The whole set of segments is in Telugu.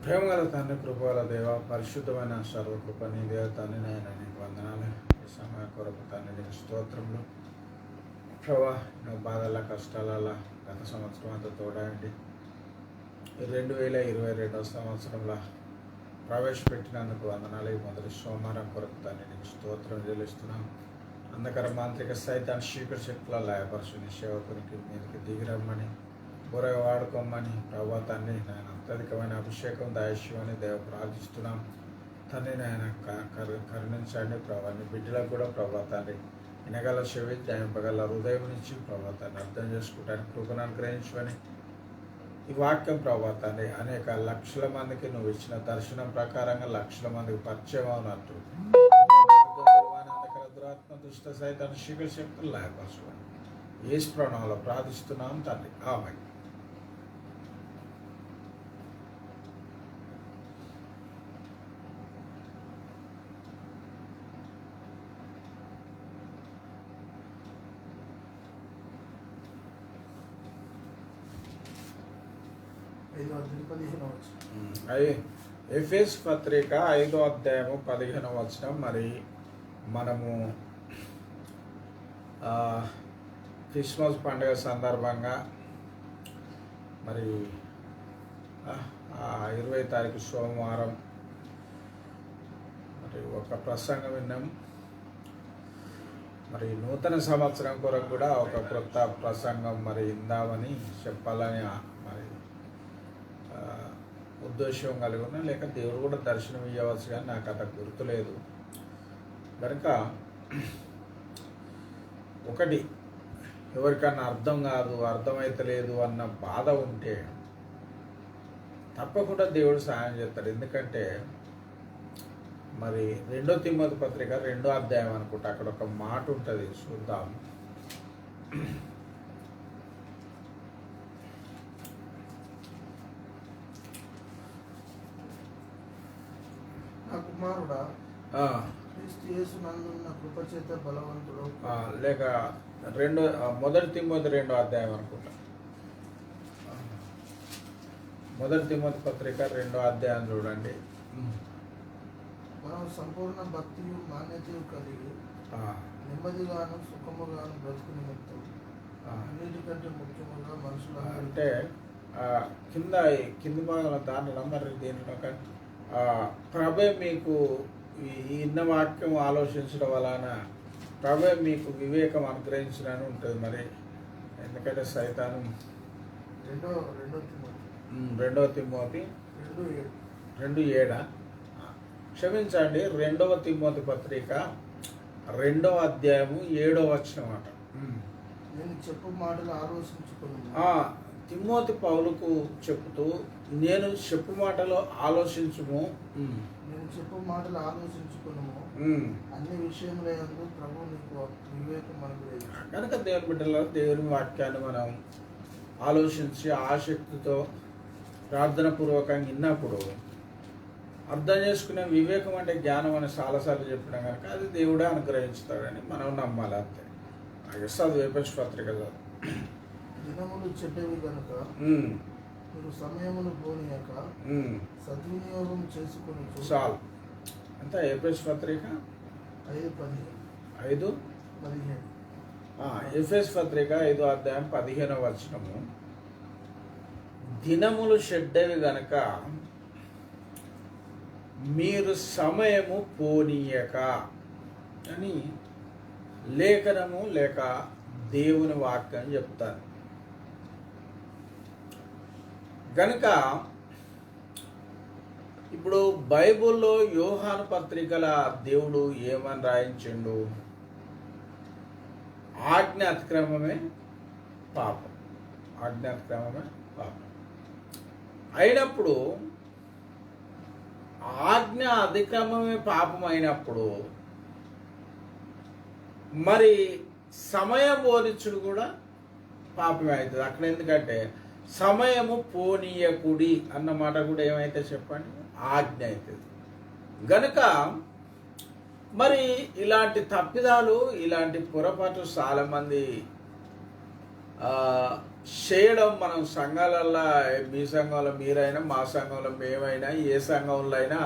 ప్రేమగల తండ్రి, కృపగల దేవ, పరిశుద్ధమైన సర్వకృప నీ దేవతాన్ని నాయన నీకు వందనాలు. ఈ సమయ కొరకు తండ్రి నీకు స్తోత్రములు. ప్రభా, నువ్వు బాధల కష్టాల గత సంవత్సరం అంతా తోడండి. 2022 సంవత్సరంలో ప్రవేశపెట్టినందుకు వందనాలు. ఈ మొదటి సోమవారం కొరకు తండ్రి నీకు స్తోత్రం చెల్లిస్తున్నాం. అంధకార మాంత్రిక సైతాన్ని చీకటి శక్తుల లయపరుచుని సేవకునికి మీదకి దిగిరమ్మని, బురగా వాడుకోమని ప్రభా తండ్రి నాయన అత్యధికమైన అభిషేకం దయశివని దేవ ప్రార్థిస్తున్నాం. తండ్రి నాయన కరుణించండి ప్రభా. నీ బిడ్డలకు కూడా ప్రభా తండ్రి వినగల చెవి, దయింపగల హృదయం నుంచి ప్రభా తండ్రి అర్థం చేసుకోవడానికి కృపను అనుగ్రహించమని, ఈ వాక్యం ప్రభా తండ్రి అనేక లక్షల మందికి నువ్వు ఇచ్చిన దర్శనం ప్రకారంగా లక్షల మందికి పరిచయం అవునట్టు దురాత్మ దుష్ట సైతాన్ని శీఘ్ర శక్తులు లయపరచుకోండి. యేసు ప్రణాళికలో ప్రార్థిస్తున్నాం తండ్రి, ఆమేన్. ఎఫెసు పత్రిక 5వ అధ్యాయము 15వ వచనం. మరి మనము క్రిస్మస్ పండుగ సందర్భంగా మరి 20వ తారీఖు సోమవారం మరి ఒక ప్రసంగం విన్నాం. మరి నూతన సంవత్సరం కొరకు కూడా ఒక క్రొత్త ప్రసంగం మరి ఇందామని చెప్పాలని మరి ఉద్దేశం కలిగి ఉన్నా. లేక దేవుడు కూడా దర్శనం ఇవ్వవచ్చు, కానీ నాకు అంత గుర్తులేదు. కనుక ఒకటి, ఎవరికన్నా అర్థం కాదు, అర్థమైతలేదు అన్న బాధ ఉంటే తప్పకుండా దేవుడు సహాయం చేస్తాడు. ఎందుకంటే మరి 2 తిమోతి పత్రిక 2వ అధ్యాయం అనుకుంటా, అక్కడ ఒక మాట ఉంటుంది, చూద్దాం. కుమారుడా, క్రీస్తు యేసు నందున్న కృప చేత బలవంతుడు. లేక మొదటి తిమోతి 2వ అధ్యాయం అనుకుంటా. మొదటి తిమోతి పత్రిక 2వ అధ్యాయం చూడండి. మనం సంపూర్ణ భక్తియు మాన్యతయు కలిగి నెమ్మదిగాను సుఖముగాను బ్రతుకు నిమిత్తం అన్నిటికంటే ముఖ్యముగా మనుషులు అంటే కింది భాగంలో దాంట్లో మరి దీనిలో ప్రభే మీకు ఇన్న వాక్యం ఆలోచించడం వలన ప్రభే మీకు వివేకం అనుగ్రహించడానికి ఉంటుంది. మరి ఎందుకంటే సైతాను 2వ తిమోతి 2:7 క్షమించండి, 2వ తిమోతి పత్రిక 2వ అధ్యాయము 7వ వచనం అట. నేను చెప్పు మాటలు ఆలోచించుకుని తిమోతి పౌలుకు చెప్తూ, నేను చెప్పు మాటలు ఆలోచించుము, నేను చెప్పు మాటలు ఆలోచించుకును అన్ని విషయములందు ప్రభు నీకు వివేకం అనుగ్రహించు. కనుక దేవుని బిడ్డల దేవుని వాక్యాన్ని మనం ఆలోచించి ఆసక్తితో ప్రార్థన పూర్వకంగా విన్నప్పుడు అర్థం చేసుకునే వివేకం అంటే జ్ఞానం అని చాలాసార్లు చెప్పినా కనుక అది దేవుడే అనుగ్రహించుతాడని మనం నమ్మాలి. అంతే. అది ఎఫెసు పత్రిక దినములు చెడ్డవి కనుక మీరు సమయమును పోనీయక సద్వినియోగం చేసుకుని చాలు. అంతా ఎఫెసు పత్రిక 5:15. ఎఫెసు పత్రిక 5వ అధ్యాయం 15వ వచనము. దినములు చెడ్డవి గనక మీరు సమయము పోనీయక అని లేఖనము లేక దేవుని వాక్యం చెప్తారు. గనుక ఇప్పుడు బైబిల్లో యోహాను పత్రికల దేవుడు ఏమని రాయించిండు? ఆజ్ఞ అతిక్రమమే పాపం, ఆజ్ఞ అతిక్రమమే పాపం అయినప్పుడు, ఆజ్ఞ అతిక్రమమే పాపం అయినప్పుడు మరి సమయం పోనిచ్చుడు కూడా పాపమే అవుతుంది అక్కడ. ఎందుకంటే సమయము పోనీయకుడి అన్నమాట కూడా ఏమైతే చెప్పండి, ఆజ్ఞ అవుతుంది. గనుక మరి ఇలాంటి తప్పిదాలు, ఇలాంటి పొరపాటు చాలామంది ఆ, చేయడం మనం సంఘాలల్లో, మీ సంఘంలో మీరైనా మా సంఘంలో మేమైనా ఏ సంఘంలో అయినా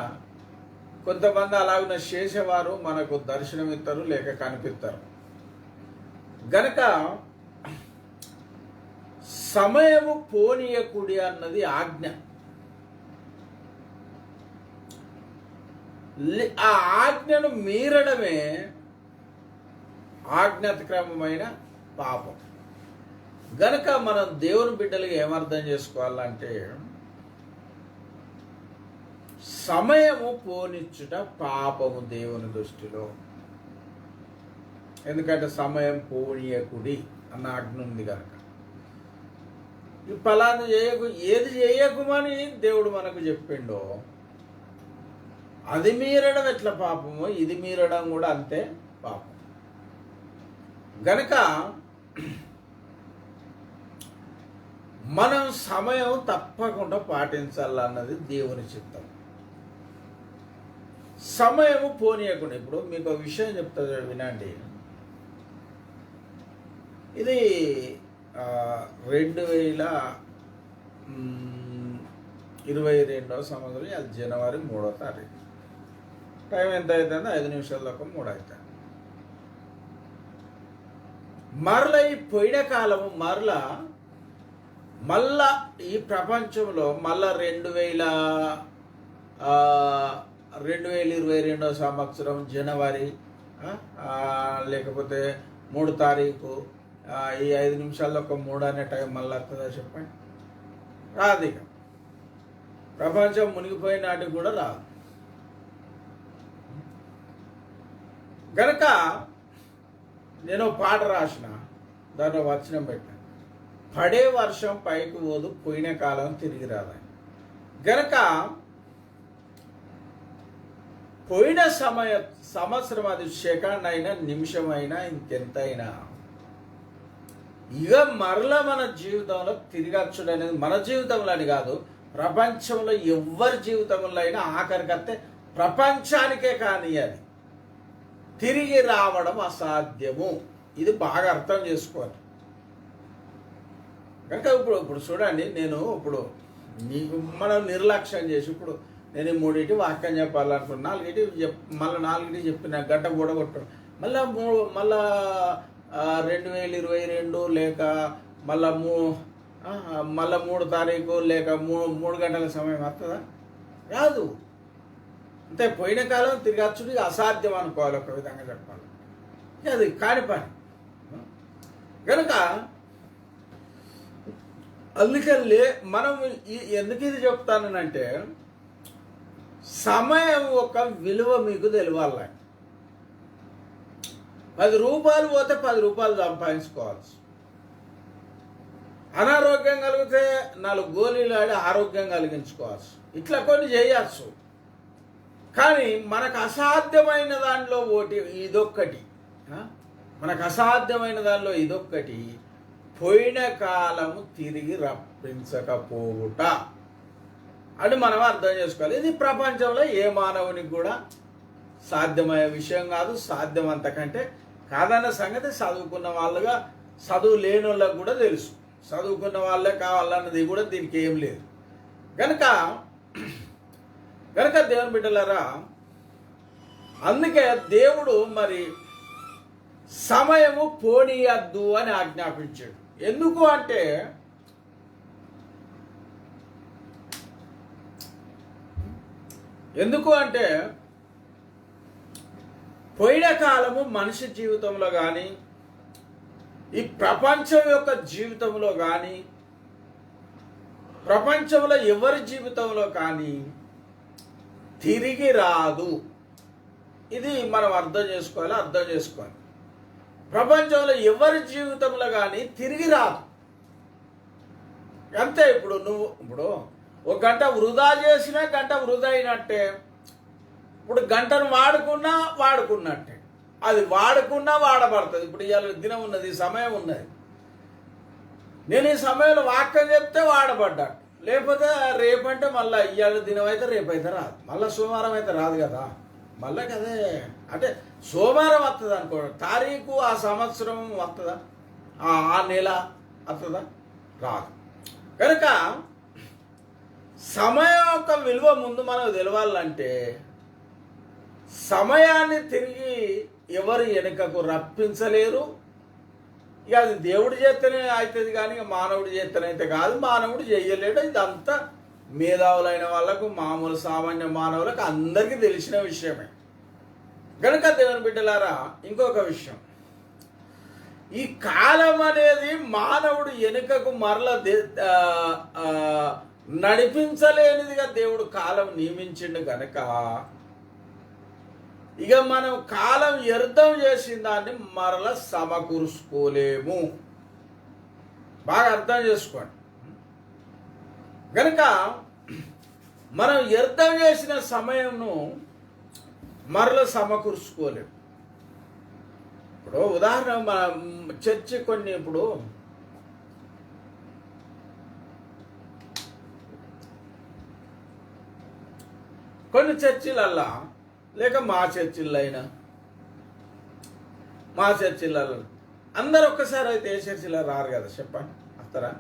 కొంతమంది అలాగున చేసేవారు మనకు దర్శనమిస్తారు లేక కనిపిస్తారు. గనక సమయము పోనీయకుడి అన్నది ఆజ్ఞ. ఆ ఆజ్ఞను మీరడమే ఆజ్ఞాతిక్రమమైన పాపం. గనక మనం దేవుని బిడ్డలుగా ఏమర్థం చేసుకోవాలంటే సమయము పోనిచ్చుట పాపము దేవుని దృష్టిలో. ఎందుకంటే సమయం పోనీయకుడి అన్న ఆజ్ఞ ఉంది కనుక ఈ ఫలాన్ని చేయకు, ఏది చేయకుమని దేవుడు మనకు చెప్పిండో అది మీరడం ఎట్లా పాపమో ఇది మీరడం కూడా అంతే పాపం. గనక మనం సమయం తప్పకుండా పాటించాలన్నది దేవుని చిత్తం. సమయము పోనీయకుండా. ఇప్పుడు మీకు ఒక విషయం చెప్తా వినండి. ఇది 2022 సంవత్సరం, అది జనవరి 3వ తారీఖు. టైం ఎంత అవుతుందో 5 నిమిషాలకు 3 అవుతుంది. మరలా ఈ పోయిన కాలము మళ్ళా ఈ ప్రపంచంలో మళ్ళా 2022 సంవత్సరం జనవరి లేకపోతే 3 తారీఖు ఈ 5 నిమిషాల్లో ఒక 3 అనే టైం మళ్ళీ వస్తుందా చెప్పండి? రాదు. ఇక ప్రపంచం మునిగిపోయిన నాటికి కూడా రాదు. గనక నేను పాట రాసిన, దాంట్లో వచనం పెట్టాను, పడే వర్షం పైకి పోదు, పోయిన కాలం తిరిగి రాదని. గనక పోయిన సంవత్సరం అది సెకండ్ అయినా నిమిషమైనా ఇంకెంతైనా ఇక మరలా మన జీవితంలో తిరిగచ్చుడు అనేది మన జీవితంలో అని కాదు, ప్రపంచంలో ఎవరి జీవితంలో అయినా ఆఖరికత్తే ప్రపంచానికే కానీ అది తిరిగి రావడం అసాధ్యము. ఇది బాగా అర్థం చేసుకోవాలి. కనుక ఇప్పుడు చూడండి, నేను ఇప్పుడు నీకు మనం నిర్లక్ష్యం చేసి ఇప్పుడు నేను 3 వాక్యం చెప్పాలనుకున్నా, 4 చెప్పిన గంట కూడా కొట్టు, మళ్ళా 2022 లేక మళ్ళా 3 తారీఖు లేక 3 గంటల సమయం వస్తుందా? రాదు. అంతే. పోయిన కాలం తిరగచ్చుడు అసాధ్యం అనుకోవాలి, ఒక విధంగా చెప్పాలి. అది కాని పని. కనుక అందుకని మనం ఎందుకు ఇది చెప్తానంటే సమయం ఒక విలువ మీకు తెలియాలి. 10 రూపాయలు పోతే 10 రూపాయలు సంపాదించుకోవచ్చు. అనారోగ్యం కలిగితే 4 గోళీలు ఆడి ఆరోగ్యం కలిగించుకోవచ్చు. ఇట్లా కొన్ని చేయవచ్చు. కానీ మనకు అసాధ్యమైన దానిలో ఇదొక్కటి, మనకు అసాధ్యమైన దానిలో ఇదొక్కటి, పోయిన కాలము తిరిగి రప్పించకపోవుట అని మనం అర్థం చేసుకోవాలి. ఇది ప్రపంచంలో ఏ మానవునికి కూడా సాధ్యమయ్యే విషయం కాదు. సాధ్యం అంతకంటే కాదన్న సంగతి చదువుకున్న వాళ్ళుగా, చదువు లేని వాళ్ళకు కూడా తెలుసు. చదువుకున్న వాళ్ళే కావాలన్నది కూడా దీనికి ఏం లేదు. కనుక దేవుని బిడ్డలారా, అందుకే దేవుడు మరి సమయము పోనీయద్దు అని ఆజ్ఞాపించాడు. ఎందుకు అంటే పోయిన కాలము మనిషి జీవితంలో కానీ, ఈ ప్రపంచం యొక్క జీవితంలో కానీ, ప్రపంచంలో ఎవరి జీవితంలో కానీ తిరిగి రాదు. ఇది మనం అర్థం చేసుకోవాలి. ప్రపంచంలో ఎవరి జీవితంలో కానీ తిరిగి రాదు. అంతే. ఇప్పుడు ఒక గంట వృధా చేసినా గంట వృధా అయినట్టే. ఇప్పుడు గంటను వాడుకున్నట్టే, అది వాడుకున్నా వాడబడుతుంది. ఇప్పుడు ఇవాళ దినం ఉన్నది, సమయం ఉన్నది. నేను ఈ సమయంలో వాక్యం చెప్తే వాడబడ్డాడు, లేకపోతే రేపంటే మళ్ళీ ఇవాళ దినం అయితే రేపైతే రాదు, మళ్ళీ సోమవారం అయితే రాదు కదా. మళ్ళీ కదే అంటే సోమవారం వస్తుంది అనుకో, తారీఖు ఆ సంవత్సరం వస్తుందా, ఆ నెల అర్థదా? రాదు. కనుక సమయం యొక్క విలువ ముందు మనకు తెలవాలంటే సమయాన్ని తిరిగి ఎవరు వెనుకకు రప్పించలేరు. ఇక అది దేవుడి చేతనే అవుతుంది కానీ ఇక మానవుడి చేతనైతే కాదు, మానవుడు చేయలేడు. ఇదంతా మేధావులైన వాళ్ళకు, మామూలు సామాన్య మానవులకు అందరికీ తెలిసిన విషయమే. గనుక దేవుని బిడ్డలారా, ఇంకొక విషయం, ఈ కాలం అనేది మానవుడు వెనుకకు మరల నడిపించలేనిదిగా దేవుడు కాలం నియమించిండు. కనుక ఇక మనం కాలం వ్యర్థం చేసిన దాన్ని మరల సమకూర్చుకోలేము. బాగా అర్థం చేసుకోండి. కనుక మనం వ్యర్థం చేసిన సమయంను మరల సమకూర్చుకోలేము. ఇప్పుడు ఉదాహరణ మన చర్చి ఇప్పుడు కొన్ని చర్చిలల్లా లేక మా చర్చిల్లో అందరు ఒక్కసారి అయితే ఏ చర్చిలో రారు కదా, చెప్పండి. వస్తారా?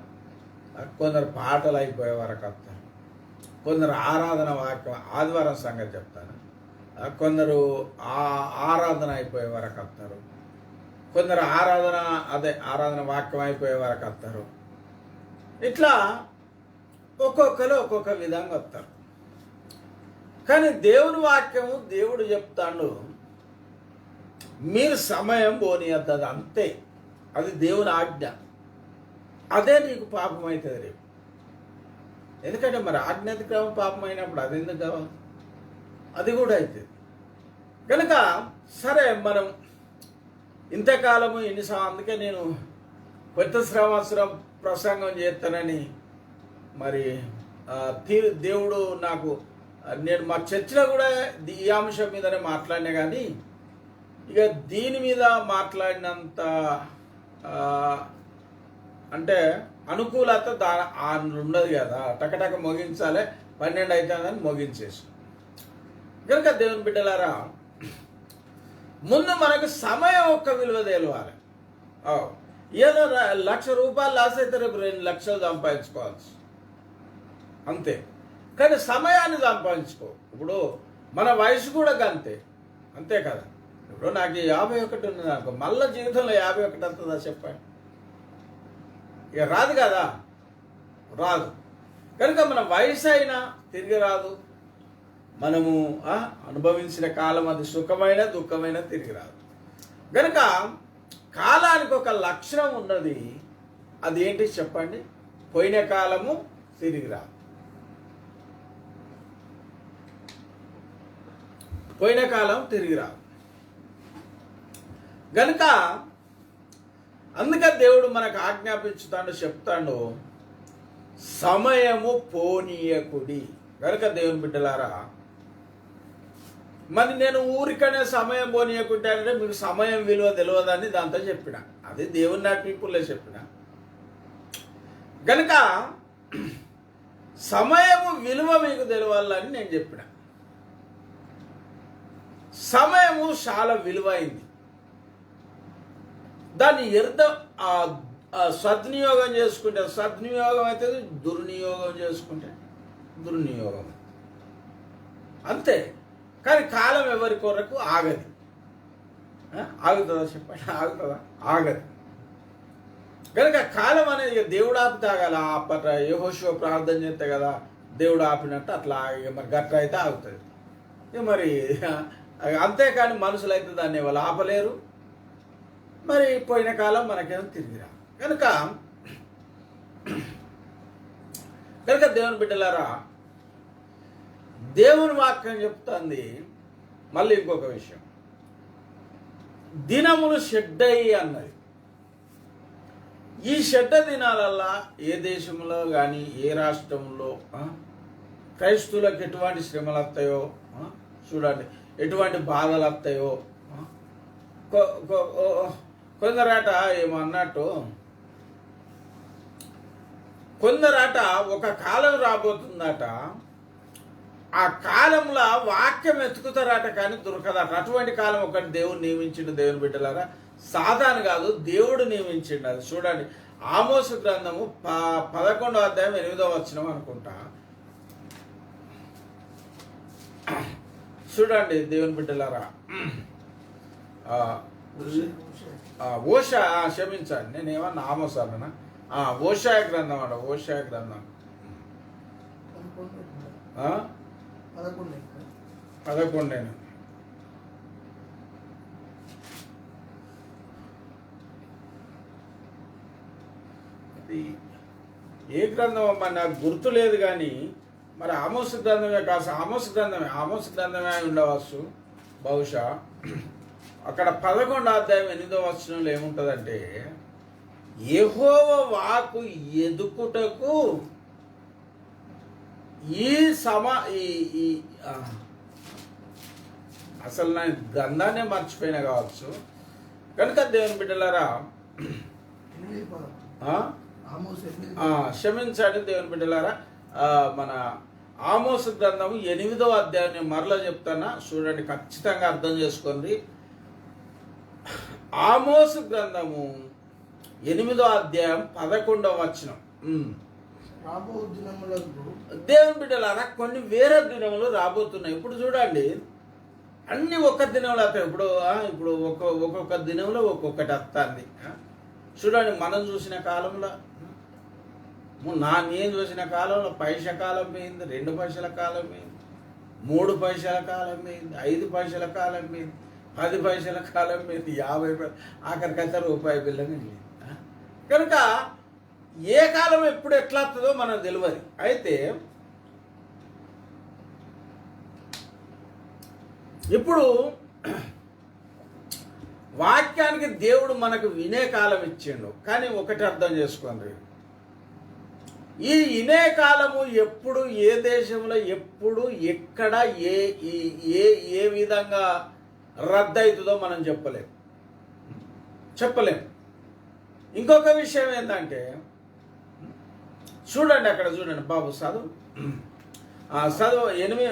కొందరు పాటలు అయిపోయే వరకు వస్తారు, కొందరు ఆరాధన వాక్యం ఆదివారం సంగతి చెప్తారు, కొందరు ఆరాధన అయిపోయే వరకు వస్తారు, కొందరు ఆరాధన వాక్యం అయిపోయే వరకు వస్తారు. ఇట్లా ఒక్కొక్కరు ఒక్కొక్క విధంగా వస్తారు. కానీ దేవుని వాక్యము దేవుడు చెప్తాడు, మీరు సమయం పోనీయద్దు, అంతే. అది దేవుని ఆజ్ఞ. అదే నీకు పాపం అవుతుంది రేపు. ఎందుకంటే మరి ఆజ్ఞాతిక్రమం పాపం అయినప్పుడు అది ఎందుకు కావాలి? అది కూడా అవుతుంది. కనుక సరే, మనం ఇంతకాలము అందుకే నేను కొత్త సంవత్సరం ప్రసంగం చేస్తానని మరి దేవుడు నాకు, నేను మా చర్చిలో కూడా ఈ అంశం మీదనే మాట్లాడినా, కానీ ఇక దీని మీద మాట్లాడినంత అంటే అనుకూలత ఉండదు కదా. టకటక ముగించాలి, 12 అవుతుందని ముగించేసి. కనుక దేవుని బిడ్డలారా, ముందు మనకు సమయం యొక్క విలువ తెలవాలి. ఏదో 1,00,000 రూపాయలు లాస్ అయితే రేపు 2 లక్షలు సంపాదించుకోవచ్చు, అంతే. కానీ సమయాన్ని సంపాదించుకో. ఇప్పుడు మన వయసు కూడా అంతే కదా. ఇప్పుడు నాకు 51 ఉన్నది అనుకో, మళ్ళీ జీవితంలో 51 వస్తుందా చెప్పండి? ఇక రాదు కదా, రాదు. కనుక మన వయసు అయినా తిరిగి రాదు. మనము అనుభవించిన కాలం అది సుఖమైన దుఃఖమైన తిరిగి రాదు. కనుక కాలానికి ఒక లక్షణం ఉన్నది. అదేంటి చెప్పండి? పోయిన కాలము తిరిగి రాదు. పోయిన కాలం తిరిగి రాదు. గనుక అందుకే దేవుడు మనకు ఆజ్ఞాపించుతాడు, చెప్తాడు, సమయము పోనీయకుడి. గనుక దేవుని బిడ్డలారా, మరి నేను ఊరికనే సమయం పోనీయకుంటే అంటే మీకు సమయం విలువ తెలియదని దాంతో చెప్పిన. అది దేవుని నడిపింపులే చెప్పిన. గనుక సమయము విలువ మీకు తెలియాలని నేను చెప్పిన. సమయము చాలా విలువైంది. దాన్ని సద్వినియోగం చేసుకుంటే సద్వినియోగం అవుతుంది, దుర్వినియోగం చేసుకుంటే దుర్వినియోగం, అంతే. కానీ కాలం ఎవరి కొరకు ఆగది. ఆగుతుందా చెప్పండి? ఆగుతుందా? ఆగది. కనుక కాలం అనేది దేవుడు ఆపి తాగాల. అప్పట యెహోషువ ప్రార్థన చేస్తే కదా దేవుడు ఆపినట్టు అట్లా మరి గట్ర అయితే ఆగుతుంది. ఇక మరి అంతేకాని మనుషులు అయితే దాన్ని వాళ్ళు ఆపలేరు. మరి పోయిన కాలం మనకేమో తిరిగిరా. కనుక దేవుని బిడ్డలారా, దేవుని వాక్యం చెప్తుంది. మళ్ళీ ఇంకొక విషయం, దినములు షెడ్డయి అన్నది. ఈ షెడ్డ దినాలల్లా ఏ దేశంలో కానీ ఏ రాష్ట్రంలో క్రైస్తువులకు ఎటువంటి శ్రమలు వస్తాయో చూడండి, ఎటువంటి బాధలు వస్తాయో. కొందరాట ఏమన్నట్టు, కొందరాట ఒక కాలం రాబోతుందట, ఆ కాలంలో వాక్యం ఎత్తుకుతారట కానీ దొరకదట. అటువంటి కాలం ఒకటి దేవుడు నియమించిండు. దేవుని బిడ్డలారా, సాధారణ కాదు, దేవుడు నియమించిండు. అది చూడండి, ఆమోసు గ్రంథము 11వ అధ్యాయం 8వ వచనం అనుకుంటా. చూడండి దేవుని బిడ్డలారా, ఓషా క్షమించండి, నేనేమన్నా ఆమోస్ అన్నా, ఓషాయ గ్రంథం అంట, ఓషాయ గ్రంథం 11. ఏ గ్రంథం అమ్మా నాకు గుర్తు లేదు, కానీ మరి ఆమోసు గ్రంథమే కాదు, ఆమోసు గ్రంథమే అయి ఉండవచ్చు బహుశా. అక్కడ 11వ అధ్యాయం 8వ వచనంలో ఏముంటుందంటే, యెహోవా వాక్కు ఎదుకుటకు అసలు నా గ్రంథాన్ని మర్చిపోయినా కావచ్చు. కనుక దేవుని బిడ్డలారా, క్షమించండి దేవుని బిడ్డలారా, మన ఆమోసు గ్రంథము 8వ అధ్యాయాన్ని మరలా చెప్తానా, చూడండి, ఖచ్చితంగా అర్థం చేసుకోండి. ఆమోసు గ్రంథము 8వ అధ్యాయం 11వ వచనం. దేవుని బిడ్డలారా, కొన్ని వేరే దినములు రాబోతున్నాయి. ఇప్పుడు చూడండి, అన్ని ఒక్క దినంలో వస్తాయి. ఇప్పుడు ఒక్కొక్క దినంలో ఒక్కొక్కటి వస్తుంది. చూడండి, మనం చూసిన కాలంలో, నేను చూసిన కాలంలో పైసా కాలం పోయింది, 2 పైసల కాలం పోయింది, 3 పైసల కాలం పోయింది, 5 పైసల కాలం పోయింది, 10 పైసల కాలం పోయింది, 50 ఆఖరికైతే రూపాయి బిల్ల మిగిలింది. కనుక ఏ కాలం ఎప్పుడు ఎట్లా వస్తుందో మనకు తెలియదు. అయితే ఇప్పుడు వాక్యానికి దేవుడు మనకు వినే కాలం ఇచ్చిండు, కానీ ఒకటి అర్థం చేసుకోండి, ఈ వినే కాలము ఎప్పుడు, ఏ దేశంలో, ఎప్పుడు, ఎక్కడ, ఏ విధంగా రద్దవుతుందో మనం చెప్పలేం. ఇంకొక విషయం ఏంటంటే, చూడండి, అక్కడ చూడండి బాబు, చదువు 8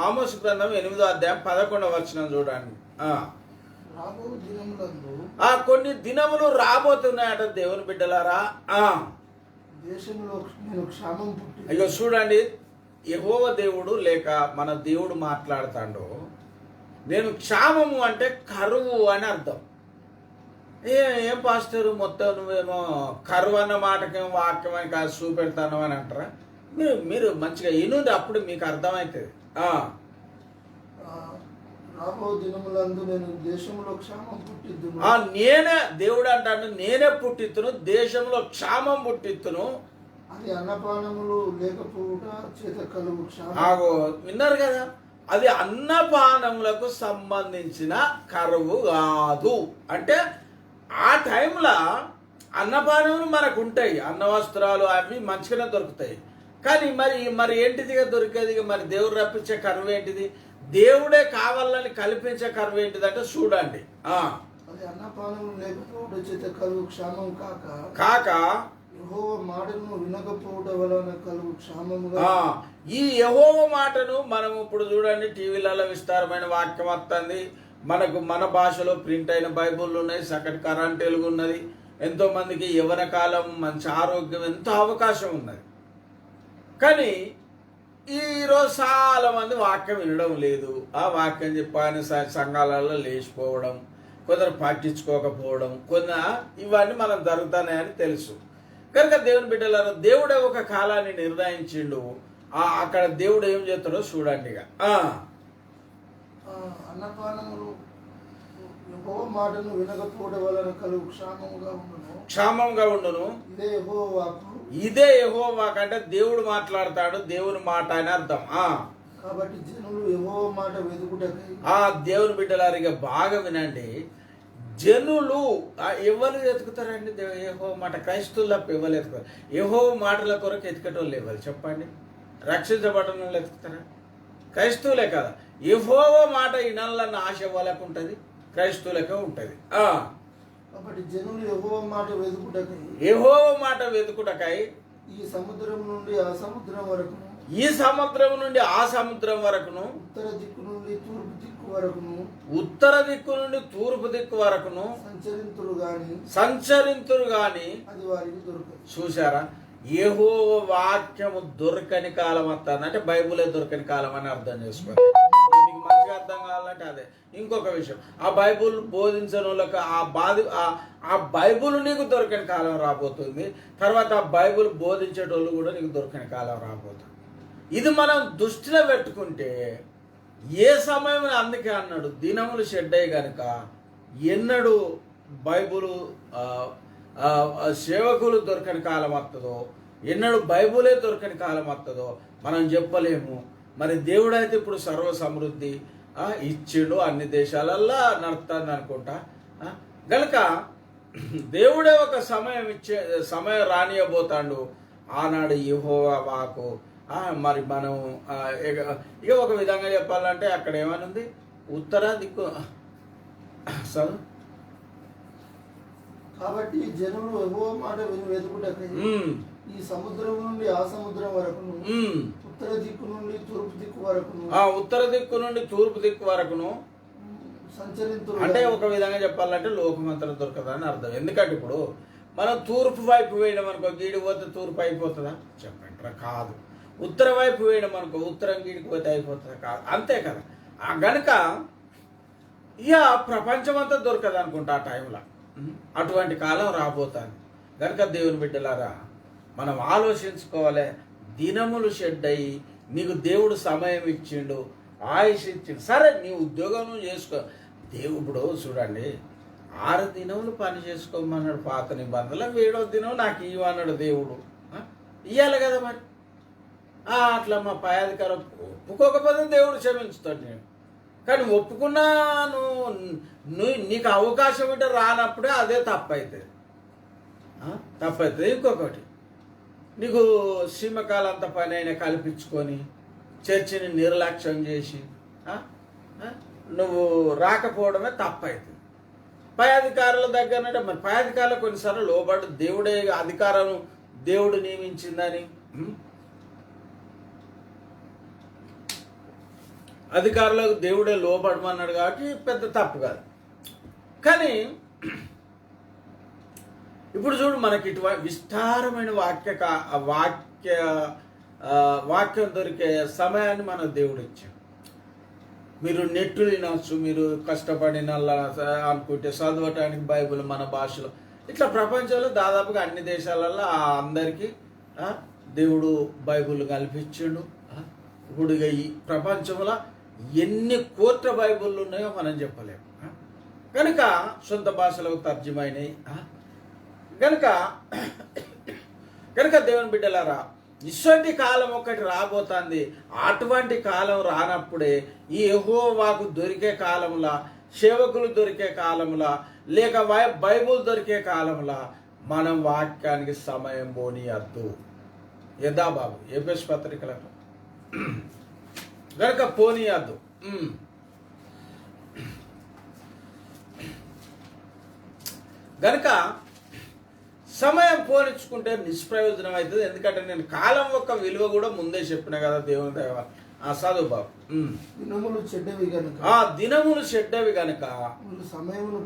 ఆమోసు గ్రంథం 8వ అధ్యాయం 11వ వచనం చూడండి. కొన్ని దినములు రాబోతున్నాయట దేవుని బిడ్డలారా. అయ్యో చూడండి, యెహోవా దేవుడు లేక మన దేవుడు మాట్లాడుతాడు. నేను క్షామము అంటే కరువు అని అర్థం. ఏం పాస్టరు మొత్తం నువ్వేమో కరువు అన్న మాటకేమో వాక్యమని కాదు చూపెడతాను అని అంటారా? మీరు మంచిగా వినుండి, అప్పుడు మీకు అర్థమవుతుంది. నేనే దేవుడు అంటాను, నేనే పుట్టిత్తును, దేశంలో క్షామం పుట్టిత్తును. అది అన్నపానములు లేకపోవుట చేత కలుగు విన్నారు కదా, అది అన్నపానములకు సంబంధించిన కరువు కాదు. అంటే ఆ టైంలో అన్నపానములు మనకు ఉంటాయి, అన్న వస్త్రాలు అవి మంచిగానే దొరుకుతాయి. కానీ మరి ఏంటిదిగా దొరికేది? మరి దేవుడు రప్పించే కరువు ఏంటిది? దేవుడే కావాలని కల్పించే కరువు ఏంటిదంటే చూడండి, కాక ఈ యెహోవా మాటను మనం ఇప్పుడు చూడండి, టీవీలలో విస్తారమైన వాక్యం వస్తుంది మనకు. మన భాషలో ప్రింట్ అయిన బైబుల్ ఉన్నాయి, సకటి కరెంట్ వెలుగు ఉన్నది. ఎంతో మందికి యవ్వన కాలం, మంచి ఆరోగ్యం, ఎంతో అవకాశం ఉన్నది. కానీ ఈరోజు చాలా మంది వాక్యం వినడం లేదు. ఆ వాక్యం చెప్పని సంఘాలలో లేచిపోవడం, కొందరు పట్టించుకోకపోవడం, ఇవన్నీ మనం జరుగుతున్నాయని తెలుసు. కనుక దేవుని బిడ్డలారా, దేవుడే ఒక కాలాన్ని నిర్ణయించిండు. అక్కడ దేవుడు ఏం చేస్తాడో చూడండి. ఇక అన్నపానములు మాటను వినకపోవడం వలన కలుగు క్షామంగా ఉండును. ఇదే యెహోవా వాక్కు అంటే దేవుడు మాట్లాడతాడు, దేవుని మాట అని అర్థం. కాబట్టి జనులు యెహోవా మాట వెతుకుటకై, దేవుని బిడ్డలారిగా బాగా వినండి, జనులు ఎవరు ఎతుకుతారండి యెహోవా మాట? క్రైస్తవులు తప్ప ఎవరు ఎతుకుతారు? యెహోవా మాటల కొరకు ఎతికేటోళ్ళు ఎవరు చెప్పండి? రక్షించబడిన వాళ్ళు ఎతుకుతారా? క్రైస్తవులే కదా. యెహోవా మాట వినాలన్న ఆశ వాళ్ళకు ఉంటుంది, క్రైస్తవులకే ఉంటుంది. కాబట్టి జనులు యెహోవా మాట వెతుకుటకై ఈ సముద్రం నుండి ఆ సముద్రం వరకు, ఈ సముద్రం నుండి ఆ సముద్రం వరకును, ఉత్తర దిక్కు నుండి తూర్పు దిక్కు వరకును, ఉత్తర దిక్కు నుండి తూర్పు దిక్కు వరకును సంచరింతురు గాని అది వారికి దొరకదు. చూసారా, యెహోవా వాక్యము దొరకని కాలం వస్తుంది అంటే బైబులే దొరకని కాలం అని అర్థం చేసుకోండి. మీకు మంచిగా అర్థం కావాలంటే అదే. ఇంకొక విషయం, ఆ బైబుల్ బోధించిన వాళ్ళకి ఆ బైబుల్ నీకు దొరకని కాలం రాబోతుంది. తర్వాత ఆ బైబుల్ బోధించేటోళ్ళు కూడా నీకు దొరకని కాలం రాబోతుంది. ఇది మనం దృష్టిలో పెట్టుకుంటే ఏ సమయం, అందుకే అన్నాడు దినములు షెడ్డయ్య గనుక ఎన్నడూ బైబులు సేవకులు దొరకని కాలం వస్తుందో, ఎన్నడూ బైబులే దొరకని కాలం వస్తుందో మనం చెప్పలేము. మరి దేవుడైతే ఇప్పుడు సర్వ సమృద్ధి ఇచ్చిండు, అన్ని దేశాలల్లో నడుస్తుంది అనుకుంటా. గనుక దేవుడే ఒక సమయం రానియబోతాడు. ఆనాడు యెహోవా వాక్కు మరి మనం ఇక ఒక విధంగా చెప్పాలంటే అక్కడ ఏమనుంది, ఉత్తర దిక్కు కాబట్టి జనులు యెహోవా మాట వెతుకుటకై ఈ సముద్రం నుండి ఆ సముద్రం వరకును, ఉత్తర దిక్కు నుండి తూర్పు దిక్కు వరకును, ఉత్తర దిక్కు నుండి తూర్పు దిక్కు వరకును సంచరింతురు. అంటే ఒక విధంగా చెప్పాలంటే లోకమంతరం దొరకదని అర్థం. ఎందుకంటే ఇప్పుడు మనం తూర్పు వైపు వేయడం అనుకో, గీడి పోతే తూర్పు అయిపోతుందా చెప్పంటారా? కాదు. ఉత్తర వైపు వేయడం అనుకో, ఉత్తరం గీడికి పోతే అయిపోతుందా? కాదు. అంతే కదా. గనుక ఇక ప్రపంచమంతా దొరకదు అనుకుంటా ఆ టైంలో. అటువంటి కాలం రాబోతుంది. కనుక దేవుని బిడ్డలారా, మనం ఆలోచించుకోవాలి. దినములు షెడ్డయి నీకు దేవుడు సమయం ఇచ్చిండు, ఆయుష్ ఇచ్చిండు. సరే, నీ ఉద్యోగం నువ్వు చేసుకో. దేవుడు చూడండి, 6 దినములు పని చేసుకోమన్నాడు పాత నిబంధనలో, 7వ దినం నాకు ఇవ్వన్నాడు దేవుడు. ఇవ్వాలి కదా మరి. అట్లా మా పై అధికారం ఒప్పుకోకపోతే దేవుడు క్షమించుతాడు. నేను కానీ ఒప్పుకున్నాను, నీకు అవకాశం ఉంటే రానప్పుడే అదే తప్పవుతుంది. ఇంకొకటి, నీకు సీమకాలంత పని అయినా కల్పించుకొని చర్చిని నిర్లక్ష్యం చేసి నువ్వు రాకపోవడమే తప్పవుతుంది. పై అధికారుల దగ్గర మరి పై అధికారులు కొన్నిసార్లు లోబడి దేవుడే అధికారం దేవుడు నియమించిందని అధికారులకు దేవుడే లోబడమన్నాడు కాబట్టి పెద్ద తప్పు కాదు. కానీ ఇప్పుడు చూడు, మనకి ఇటువంటి విస్తారమైన వాక్యం దొరికే సమయాన్ని మన దేవుడు ఇచ్చాడు. మీరు నెట్లు వినవచ్చు, మీరు కష్టపడిన అనుకుంటే చదవటానికి బైబిల్ మన భాషలో ఇట్లా ప్రపంచంలో దాదాపుగా అన్ని దేశాలలో అందరికీ దేవుడు బైబిల్ కల్పించాడు. ఇప్పుడు ఈ ప్రపంచంలో ఎన్ని కోట్ల బైబిళ్ళు ఉన్నాయో మనం చెప్పలేము. కనుక సొంత భాషలకు తర్జుమైనవి. కనుక దేవుని బిడ్డలారా, ఇటువంటి కాలం ఒకటి రాబోతుంది. అటువంటి కాలం రానప్పుడే ఈ యెహోవాకు దొరికే కాలంలో, సేవకులు దొరికే కాలంలో, లేక బైబుల్ దొరికే కాలంలో మనం వాక్యానికి సమయం పోనీయద్దు. యదా బాబు ఎఫెసు పత్రికలకు గనక పోనీయద్దు. గనక సమయం పోనిచ్చుకుంటే నిష్ప్రయోజనం అవుతుంది. ఎందుకంటే నేను కాలం యొక్క విలువ కూడా ముందే చెప్పిన కదా దేవుని దయ. చదువు బాబు. దినములు చెడ్డవి గనుక సమయమును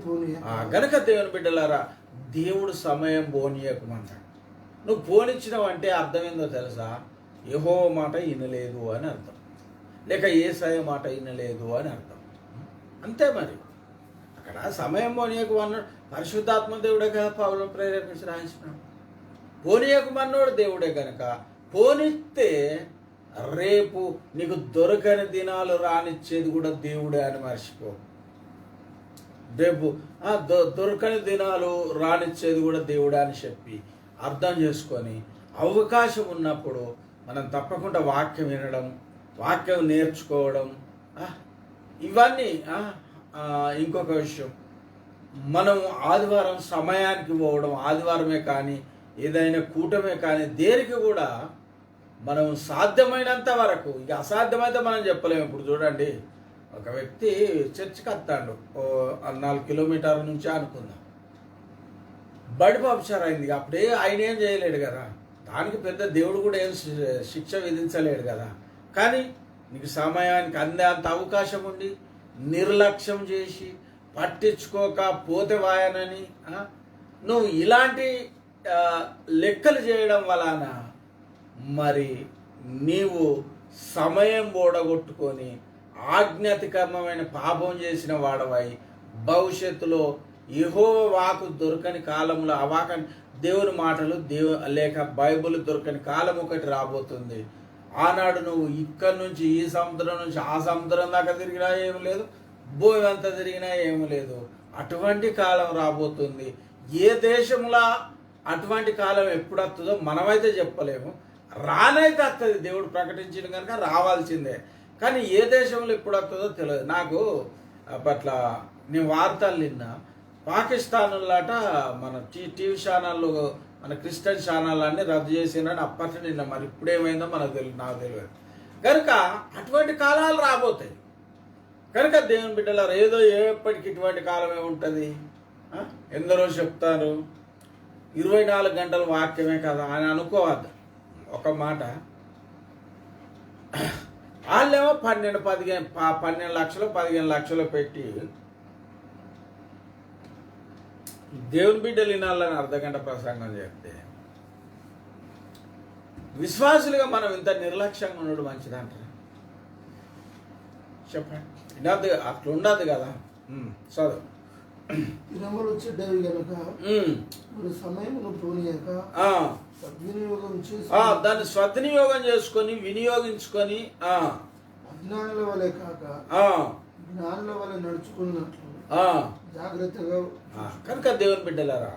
గనక దేవుని బిడ్డలారా, దేవుడు సమయం పోనీయకమంటాడు. నువ్వు పోనిచ్చినావు అంటే అర్థం ఏందో తెలుసా? యెహోవా మాట వినలేదు అని అర్థం, లేక యేసయ్య మాట వినలేదు అని అర్థం. అంతే మరి. అక్కడ సమయం పోనీయకమన్నాడు. పరిశుద్ధాత్మ దేవుడే కదా పౌలును ప్రేరేపించి రాయించినాడు. పోనీయకమన్నాడు దేవుడే కనుక పోనిస్తే రేపు నీకు దొరకని దినాలు రానిచ్చేది కూడా దేవుడే అని మర్చిపో. రేపు దొరకని దినాలు రానిచ్చేది కూడా దేవుడే అని చెప్పి అర్థం చేసుకొని అవకాశం ఉన్నప్పుడు మనం తప్పకుండా వాక్యం వినడం, వాక్యం నేర్చుకోవడం, ఇవన్నీ. ఇంకొక విషయం, మనం ఆదివారం సమయానికి పోవడం, ఆదివారమే కానీ ఏదైనా కూటమే కానీ దేనికి కూడా మనం సాధ్యమైనంత వరకు, ఇక అసాధ్యమైతే మనం చెప్పలేము. ఇప్పుడు చూడండి, ఒక వ్యక్తి చర్చికి వస్తాడు 4 కిలోమీటర్ల నుంచి అనుకుందాం, బడి పంపించారు అయింది. అప్పుడే ఆయన ఏం చేయలేడు కదా, దానికి పెద్ద దేవుడు కూడా ఏం శిక్ష విధించలేడు కదా. కానీ నీకు సమయానికి అందేంత అవకాశం ఉండి నిర్లక్ష్యం చేసి పట్టించుకోక పోతే వాయనని నువ్వు ఇలాంటి లెక్కలు చేయడం వలన మరి నీవు సమయం ఓడగొట్టుకొని ఆజ్ఞాతికరమైన పాపం చేసిన వాడవై భవిష్యత్తులో యెహోవా వాకు దొరకని కాలంలో ఆ వాకని దేవుని మాటలు లేక బైబిల్ దొరకని కాలం ఒకటి రాబోతుంది. ఆనాడు నువ్వు ఇక్కడి నుంచి ఈ సముద్రం నుంచి ఆ సముద్రం దాకా తిరిగినా ఏమి లేదు, భూమి అంతా తిరిగినా ఏమి లేదు. అటువంటి కాలం రాబోతుంది. ఏ దేశంలో అటువంటి కాలం ఎప్పుడు వస్తుందో మనమైతే చెప్పలేము. రానైతే వస్తుంది, దేవుడు ప్రకటించిన కనుక రావాల్సిందే. కానీ ఏ దేశంలో ఎప్పుడు వస్తుందో తెలియదు. నాకు అప్పట్లో నేను వార్తలు విన్నా, పాకిస్తాన్లాట మన టీవీ ఛానళ్ళు మన క్రిస్టియన్ ఛానల్ అన్ని రద్దు చేసినని అప్పట్లో నిన్న. మరి ఇప్పుడు ఏమైందో నాకు తెలియదు. కనుక అటువంటి కాలాలు రాబోతాయి. కనుక దేవుని బిడ్డలారా, ఏదో ఎప్పటికి ఇటువంటి కాలమే ఉంటుంది. ఎందరో చెప్తారు 24 గంటల వాక్యమే కదా అని అనుకోవద్దు. ఒక మాట, వాళ్ళేమో 12 లక్షలు 15 లక్షలు పెట్టి దేవుని బిడ్డలు వినాలని అర్ధగంట ప్రసంగం చేస్తే విశ్వాసులుగా మనం ఇంత నిర్లక్ష్యంగా ఉండడం మంచిదంటారా? చెప్పండి. వినద్దు, అట్లా ఉండదు కదా. చదువు. దినములు చెడ్డవి గనుక మరి సమయమును పోనీయక సద్వినియోగం చేసి దాన్ని సద్వినియోగం చేసుకొని వినియోగించుకొని అజ్ఞానుల వలె కాక జ్ఞానుల వలె నడుచుకున్నట్లు జాగ్రత్తగా. కనుక దేవుని బిడ్డలారా,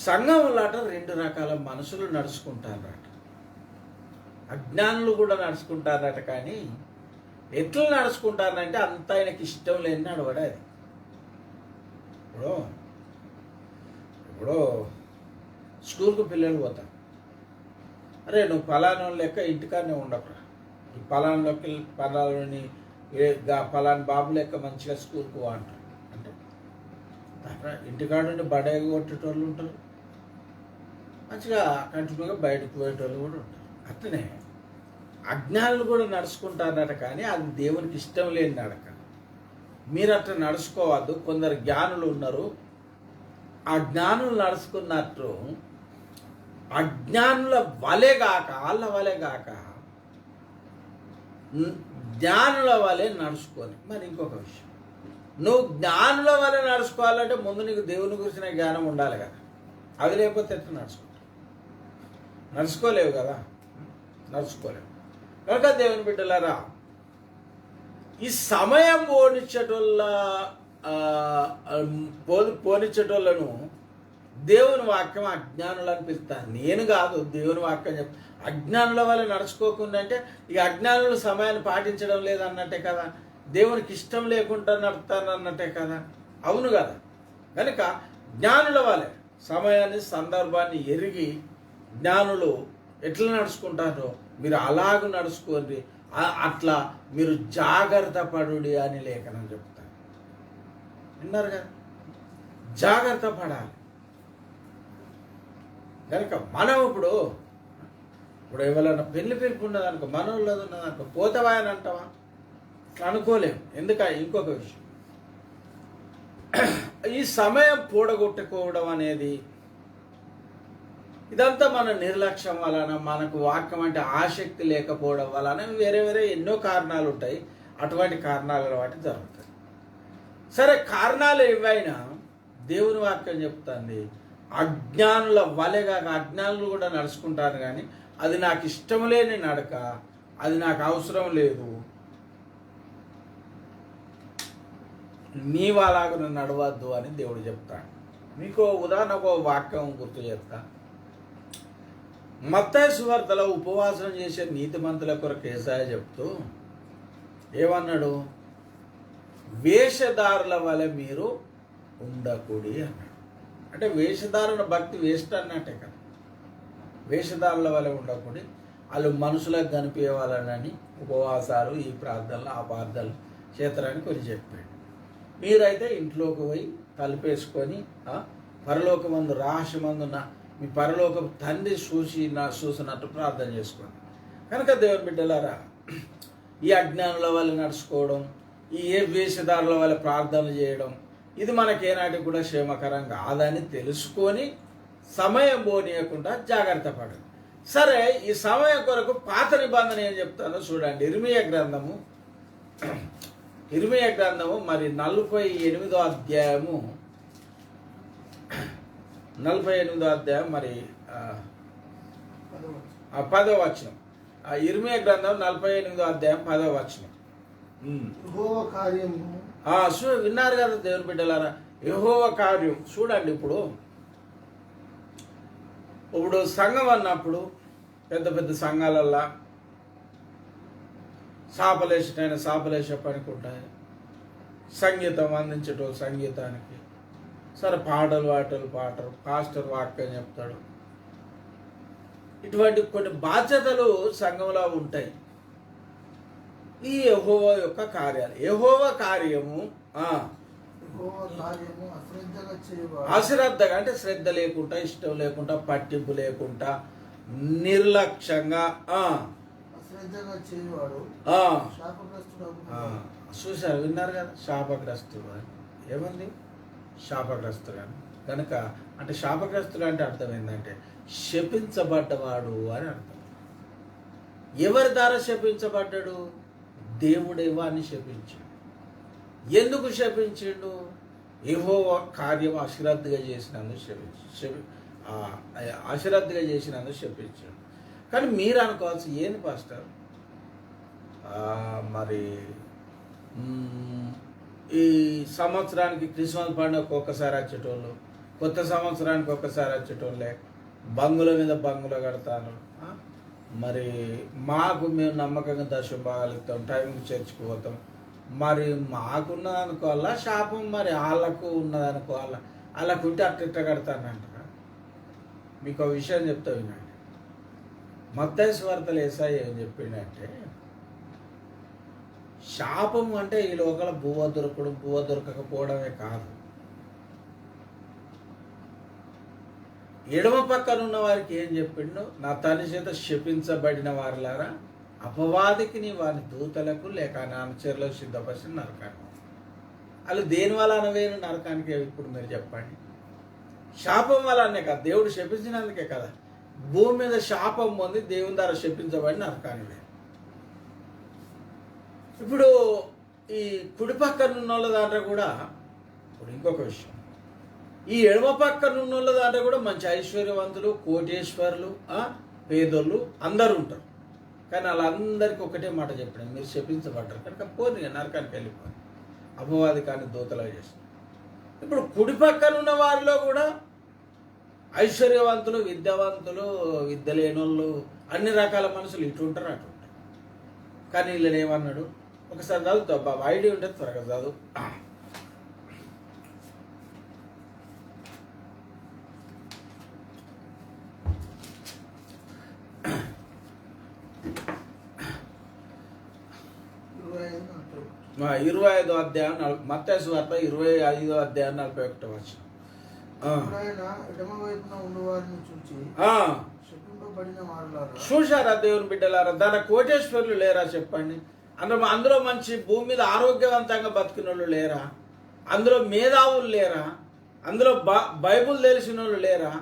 సంఘంలాట 2 రకాల మనుషులు నడుచుకుంటారట. అజ్ఞానులు కూడా నడుచుకుంటారట. కానీ ఎట్లా నడుచుకుంటారంటే అంత ఆయనకి ఇష్టం లేని నడవడే. అది ఇప్పుడు స్కూల్కి పిల్లలు పోతారు. అరే నువ్వు పలానా లెక్క ఇంటికాడనే ఉండకురా, ఈ పలానాలోకి పలాని పలాని బాబు లెక్క మంచిగా స్కూల్కి పో అంటారు. అంటే ఇంటికాడ నుండి బడేగా కొట్టేటోళ్ళు ఉంటారు, మంచిగా కంటిన్యూగా బయటకు పోయేటోళ్ళు కూడా ఉంటారు. అట్లనే అజ్ఞానులు కూడా నడుచుకుంటారట. కానీ అది దేవునికి ఇష్టం లేని నడక. మీరు అట్లా నడుచుకోవద్దు. కొందరు జ్ఞానులు ఉన్నారు, ఆ జ్ఞానులు నడుచుకున్నట్టు అజ్ఞానుల వలెగాక, వాళ్ళ వలెగాక జ్ఞానుల వలె నడుచుకొని. మరి ఇంకొక విషయం, నువ్వు జ్ఞానుల వలె నడుచుకోవాలంటే ముందు నీకు దేవుని గురించిన జ్ఞానం ఉండాలి కదా. అది లేకపోతే ఎట్లా నడుచుకోలేవు కదా, నడుచుకోలేవు. కనుక దేవుని బిడ్డలారా, ఈ సమయం పోనిచ్చేటోళ్ళను దేవుని వాక్యం అజ్ఞానులని పిలుస్తాను. నేను కాదు, దేవుని వాక్యం చెప్ అజ్ఞానుల వల్ల నడుచుకోకుండా అంటే ఇక అజ్ఞానులు సమయాన్ని పాటించడం లేదన్నట్టే కదా, దేవునికి ఇష్టం లేకుండా నడుపుతానన్నట్టే కదా. అవును కదా. కనుక జ్ఞానుల వలె సమయాన్ని సందర్భాన్ని ఎరిగి జ్ఞానులు ఎట్లా నడుచుకుంటారో మీరు అలాగూ నడుచుకోండి. అట్లా మీరు జాగ్రత్త పడుడి అని లేఖనం చెప్తారు. విన్నారు కదా, జాగ్రత్త పడాలి. కనుక మనం ఇప్పుడు ఎవరైనా పెళ్లి పిలుపు ఉన్నదనుకో, మనోళ్ళది ఉన్నదనుకో, పోతావా అని అంటావా? అట్లా అనుకోలేము. ఇంకొక విషయం, ఈ సమయం పూడగొట్టుకోవడం అనేది ఇదంతా మన నిర్లక్ష్యం వలన, మనకు వాక్యం అంటే ఆసక్తి లేకపోవడం వలన వేరే ఎన్నో కారణాలు ఉంటాయి. అటువంటి కారణాల వాటి జరుగుతాయి. సరే, కారణాలు ఏవైనా దేవుని వాక్యం చెప్తుంది అజ్ఞానుల వలెగా. అజ్ఞానులు కూడా నడుచుకుంటారు, కానీ అది నాకు ఇష్టం లేని నడక, అది నాకు అవసరం లేదు, నీవు అలాగ నడవద్దు అని దేవుడు చెప్తాడు. మీకు ఉదాహరణకు వాక్యం గుర్తు చేస్తా. మత్తయి సువార్తలో ఉపవాసం చేసే నీతిమంతుల కొరకు యేసయ్య చెప్తూ ఏమన్నాడు? వేషధారుల వలె మీరు ఉండకూడి అన్నాడు. అంటే వేషధారుల భక్తి వేస్ట్ అన్నట్టే కదా. వేషధారుల వలె ఉండకూడి, వాళ్ళు మనుషులకు కనిపించేవాళ్ళని ఉపవాసాలు, ఈ ప్రార్థనలు, ఆ ప్రార్థనలు చేతరని కొన్ని చెప్పాడు. మీరైతే ఇంట్లోకి పోయి తలుపేసుకొని పరలోకమందు రహస్యమందున్న మీ పరలోక తండ్రి చూసినట్టు ప్రార్థన చేసుకోండి. కనుక దేవుని బిడ్డలారా, ఈ అజ్ఞానుల వల్ల నడుచుకోవడం, ఈ ఏ వేషధారుల వల్ల ప్రార్థనలు చేయడం, ఇది మనకేనాటికి కూడా క్షేమకరం కాదని తెలుసుకొని సమయం పోనీయకుండా జాగ్రత్త పడండి. సరే, ఈ సమయం కొరకు పాత నిబంధన ఏం చెప్తానో చూడండి. ఇర్మియా గ్రంథము మరి 48వ అధ్యాయము మరి 10వ వచనం. ఇర్మియా గ్రంథం 48వ అధ్యాయం 10వ వచనం. విన్నారు కదా దేవుని బిడ్డలారా, యెహోవా కార్యం చూడండి. ఇప్పుడు సంఘం అన్నప్పుడు పెద్ద పెద్ద సంఘాలల్లా సాపలేసే పనికి ఉంటాయి. సంగీతం అందించటం, సంగీతానికి సరే పాటలు పాడరు, పాస్టర్ వాక్యం చెప్తాడు. ఇటువంటి కొన్ని బాధ్యతలు సంఘంలో ఉంటాయి. ఈ యెహోవా యొక్క కార్యాలు, యెహోవా కార్యము అశ్రద్ధగా అంటే శ్రద్ధ లేకుండా, ఇష్టం లేకుండా, పట్టింపు లేకుండా, నిర్లక్ష్యంగా చూశారు, విన్నారు కదా, శాపగ్రస్తుడు అని. ఏమంది? శాపగ్రస్తుడు అని. కనుక అంటే శాపగ్రస్తుడు అంటే అర్థం ఏంటంటే శపించబడ్డవాడు అని అర్థం. ఎవరి ద్వారా శపించబడ్డాడు? దేవుడే వాడిని శపించాడు. ఎందుకు శపించాడు? యెహోవా కార్యం అశ్రద్ధగా చేసినందుకు శపించాడు. కానీ మీరు అనుకోవాల్సి ఏంది పాస్టర్, మరి ఈ సంవత్సరానికి క్రిస్మస్ పండుగ ఒక్కసారి వచ్చేటోళ్ళు, కొత్త సంవత్సరానికి ఒక్కసారి వచ్చేటోళ్ళే బంగుల మీద బంగులు కడతాను. మరి మేము నమ్మకంగా దర్శనం బాగాలుగుతాం, టైంకి చర్చికి పోతాం. మరి మాకున్నదనుకోవాలా శాపం, మరి వాళ్ళకు ఉన్నదనుకోవాలా? వాళ్ళకు ఉంటే అట్ట కడతానంటారా? మీకు ఒక విషయం చెప్తా వినండి. మత్తయి సువార్తలో యేసయ్య ఏం చెప్పిండంటే, శాపం అంటే ఈ లోకల బువ్వ దొరకకపోవడమే కాదు, ఎడమ పక్కన ఉన్న వారికి ఏం చెప్పిండు? నా తండ్రి చేత శపించబడిన వారిలారా, అపవాదికి నీ వారి దూతలకు లేక అనుచరులకు సిద్ధపరిచిన నరకానికి. వాళ్ళు దేని వల్ల అనవేను నరకానికి? ఇప్పుడు మీరు చెప్పండి. శాపం వల్లనే కదా, దేవుడు శపించినందుకే కదా భూమి మీద శాపం పొంది దేవుని ద్వారా శపించబడి నరకానికి. ఇప్పుడు ఈ కుడి పక్కన ఉన్న వాళ్ళ దాంట్లో కూడా ఇప్పుడు ఇంకొక విషయం, ఈ ఎడమ పక్కన ఉన్న వాళ్ళ దాంట్లో కూడా మంచి ఐశ్వర్యవంతులు, కోటేశ్వరులు, పేదోళ్ళు అందరూ ఉంటారు. కానీ వాళ్ళందరికీ ఒకటే మాట చెప్పండి, మీరు శపించబడ్డారు కనుక పోనీ నరకానికి వెళ్ళిపోయి అపవాది కానీ దూతలా చేస్తారు. ఇప్పుడు కుడి పక్కన ఉన్న వారిలో కూడా ఐశ్వర్యవంతులు, విద్యావంతులు, విద్య లేనోళ్ళు, అన్ని రకాల మనుషులు ఇటు ఉంటారు అటు ఉంటారు. కానీ వీళ్ళని ఏమన్నాడు? ఒకసారి చదువుతావు బాబా, ఐడియా ఉంటే త్వరగా చదువు. ఇరవై 25వ అధ్యాయం మత్తయి సువార్త 25వ అధ్యాయం 41వ వచనం. చూశారా దేవుని బిడ్డలారా? దాని కోటేశ్వరులు లేరా చెప్పండి? అందులో మంచి భూమి మీద ఆరోగ్యవంతంగా బతికిన వాళ్ళు లేరా? అందులో మేధావులు లేరా? అందులో బైబుల్ తెలిసిన వాళ్ళు లేరా?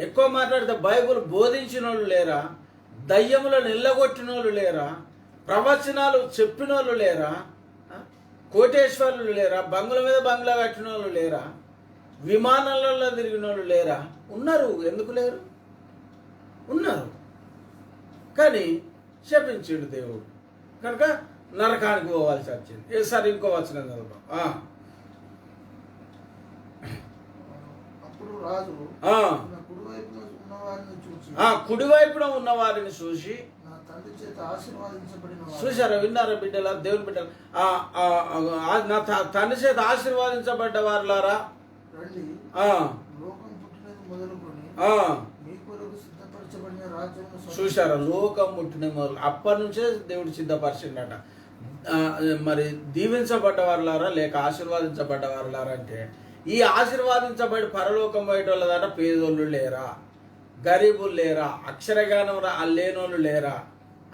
ఎక్కువ మాట్లాడితే బైబుల్ బోధించిన వాళ్ళు లేరా? దయ్యములను నిల్లగొట్టిన వాళ్ళు లేరా? ప్రవచనాలు చెప్పిన వాళ్ళు లేరా? కోటేశ్వరులు లేరా? బంగుల మీద బంగ్లా కట్టిన వాళ్ళు లేరా? విమానాలలో తిరిగిన వాళ్ళు లేరా? ఉన్నారు. ఎందుకు లేరు? ఉన్నారు. కానీ శపించాడు దేవుడు కనుక నరకానికి పోవాల్సి వచ్చింది. ఏసారి ఇంకో వచనం చదువుతాం. కుడివైపున ఉన్న వారిని చూసి చూసారా? విన్నారా బిడ్డలా? దేవుని బిడ్డలు, నా తండ్రి చేత ఆశీర్వాదించబడ్డ వారులారా, చూసారా? లోకం పుట్టిన మొదలు అప్పటి నుంచే దేవుడు సిద్ధపరిచిండట. మరి దీవించబడ్డ వారులారా లేక ఆశీర్వాదించబడ్డ వారులారా అంటే, ఈ ఆశీర్వాదించబడి పరలోకం బయట వాళ్ళ పేదోళ్ళు లేరా? గరీబులు లేరా, అక్షరజ్ఞానం లేనోళ్ళు లేరా,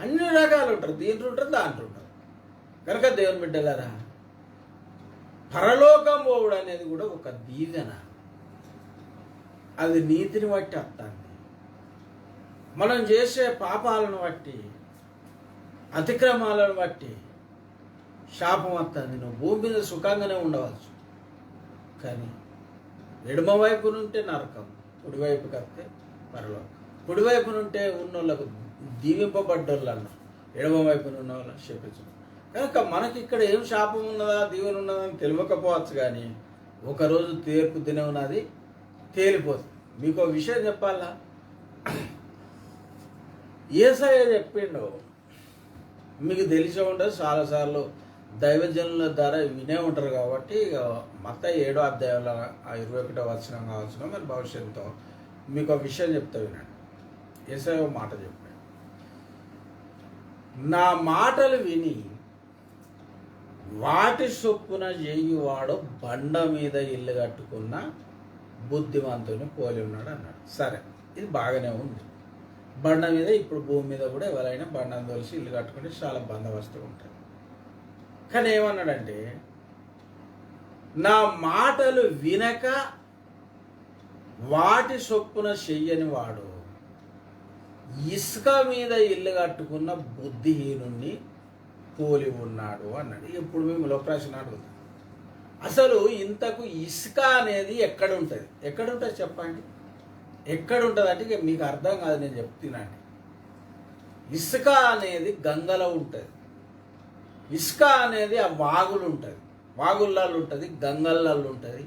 అన్ని రకాలు ఉంటారు. దీంట్లో ఉంటారు, దాంట్లో ఉంటారు. కనుక దేవుని బిడ్డలారా, పరలోకం పోవుడు అనేది కూడా ఒక దీవెన. అది నీతిని బట్టి వస్తుంది. మనం చేసే పాపాలను బట్టి, అతిక్రమాలను బట్టి శాపం వస్తుంది. నువ్వు భూమి మీద సుఖంగానే ఉండవచ్చు, కానీ ఎడమవైపు నుంటే నరకం, కుడివైపుకి వస్తే పరలోకం. కుడివైపు నుంటే ఉన్నోళ్ళకు దీవింపబడ్డోళ్ళు అన్నారు, ఎడమవైపున ఉన్న వాళ్ళని శపించడం. కనుక మనకి ఇక్కడ ఏం శాపం ఉన్నదా దీవెన ఉన్నదా అని తెలియకపోవచ్చు, కానీ ఒకరోజు తీర్పు దినం ఉన్నది, తేలిపోతుంది. మీకు ఒక విషయం చెప్పాలా, యేసయ్య చెప్పిండు, మీకు తెలిసే ఉండదు, చాలాసార్లు దైవజనుల ద్వారా వినే ఉంటారు. కాబట్టి ఇక మత్తయి 7వ అధ్యాయంలో 21వ వచనం కావచ్చు, మరి భవిష్యత్తుతో మీకు ఒక విషయం చెప్తా వినండి. యేసయ్య ఒక మాట చెప్పాడు, నా మాటలు విని వాటి చొప్పున చేయువాడు బండ మీద ఇల్లు కట్టుకున్న బుద్ధిమంతుని పోలి ఉన్నాడు అన్నాడు. సరే, ఇది బాగానే ఉంది. బండ మీద, ఇప్పుడు భూమి మీద కూడా ఎవరైనా బండను తోలిసి ఇల్లు కట్టుకుంటే చాలా బందోబస్తు ఉంటుంది. కానీ ఏమన్నాడంటే, నా మాటలు వినక వాటి చొప్పున చెయ్యని వాడు ఇసుక మీద ఇల్లు కట్టుకున్న బుద్ధిహీనుణ్ణి పోలి ఉన్నాడు అన్నాడు. ఇప్పుడు మేము ప్రశ్న అడుగుతాం, అసలు ఇంతకు ఇసుక అనేది ఎక్కడుంటుంది? ఎక్కడుంటుంది చెప్పండి, ఎక్కడుంటుంది అంటే ఇక మీకు అర్థం కాదు, నేను చెప్తున్నాను. ఇసుక అనేది గంగలో ఉంటుంది, ఇసుక అనేది ఆ వాగులు ఉంటుంది, వాగుళ్ళల్లో ఉంటుంది, గంగళ్ళల్లో ఉంటుంది,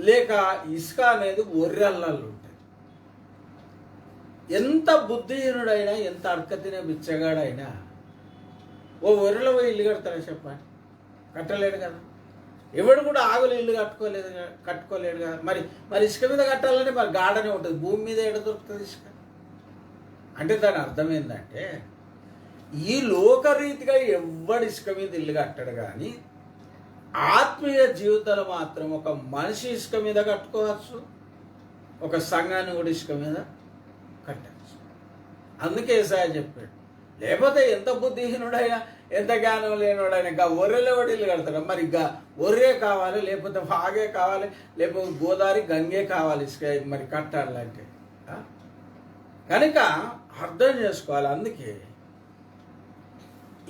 లేక ఇసుక అనేది ఒర్రెళ్ళల్లో ఉంటుంది. ఎంత బుద్ధిహీనుడైనా, ఎంత అడకతినే బిచ్చగాడైనా ఓ ఒర్రెలో పోయి ఇల్లు కడతారా చెప్పండి? కట్టలేడు కదా. ఎవడు కూడా ఆగులు ఇల్లు కట్టుకోలేడు కదా. మరి ఇసుక మీద కట్టాలంటే మరి గార్డెనే ఉంటుంది, భూమి మీద ఎడ దొరుకుతుంది ఇసుక? అంటే దాని అర్థం ఏంటంటే, ఈ లోకరీతిగా ఎవడు ఇసుక మీద ఇల్లు కట్టడు, కానీ ఆత్మీయ జీవితాలు మాత్రం ఒక మనిషి ఇసుక మీద కట్టుకోవచ్చు, ఒక సంఘాన్ని కూడా ఇసుక మీద కట్టవచ్చు. అందుకే యేసయ్య చెప్పాడు, లేకపోతే ఎంత బుద్ధిహీనుడైనా, ఎంత జ్ఞానం లేనివాడైనా ఇంకా ఒర్రెలో కూడా ఇల్లు కడతాడు. మరి ఇంకా ఒర్రే కావాలి, లేకపోతే వాగే కావాలి, లేకపోతే గోదావరి గంగే కావాలి ఇసుక మరి కట్టాలంటే. కనుక అర్థం చేసుకోవాలి. అందుకే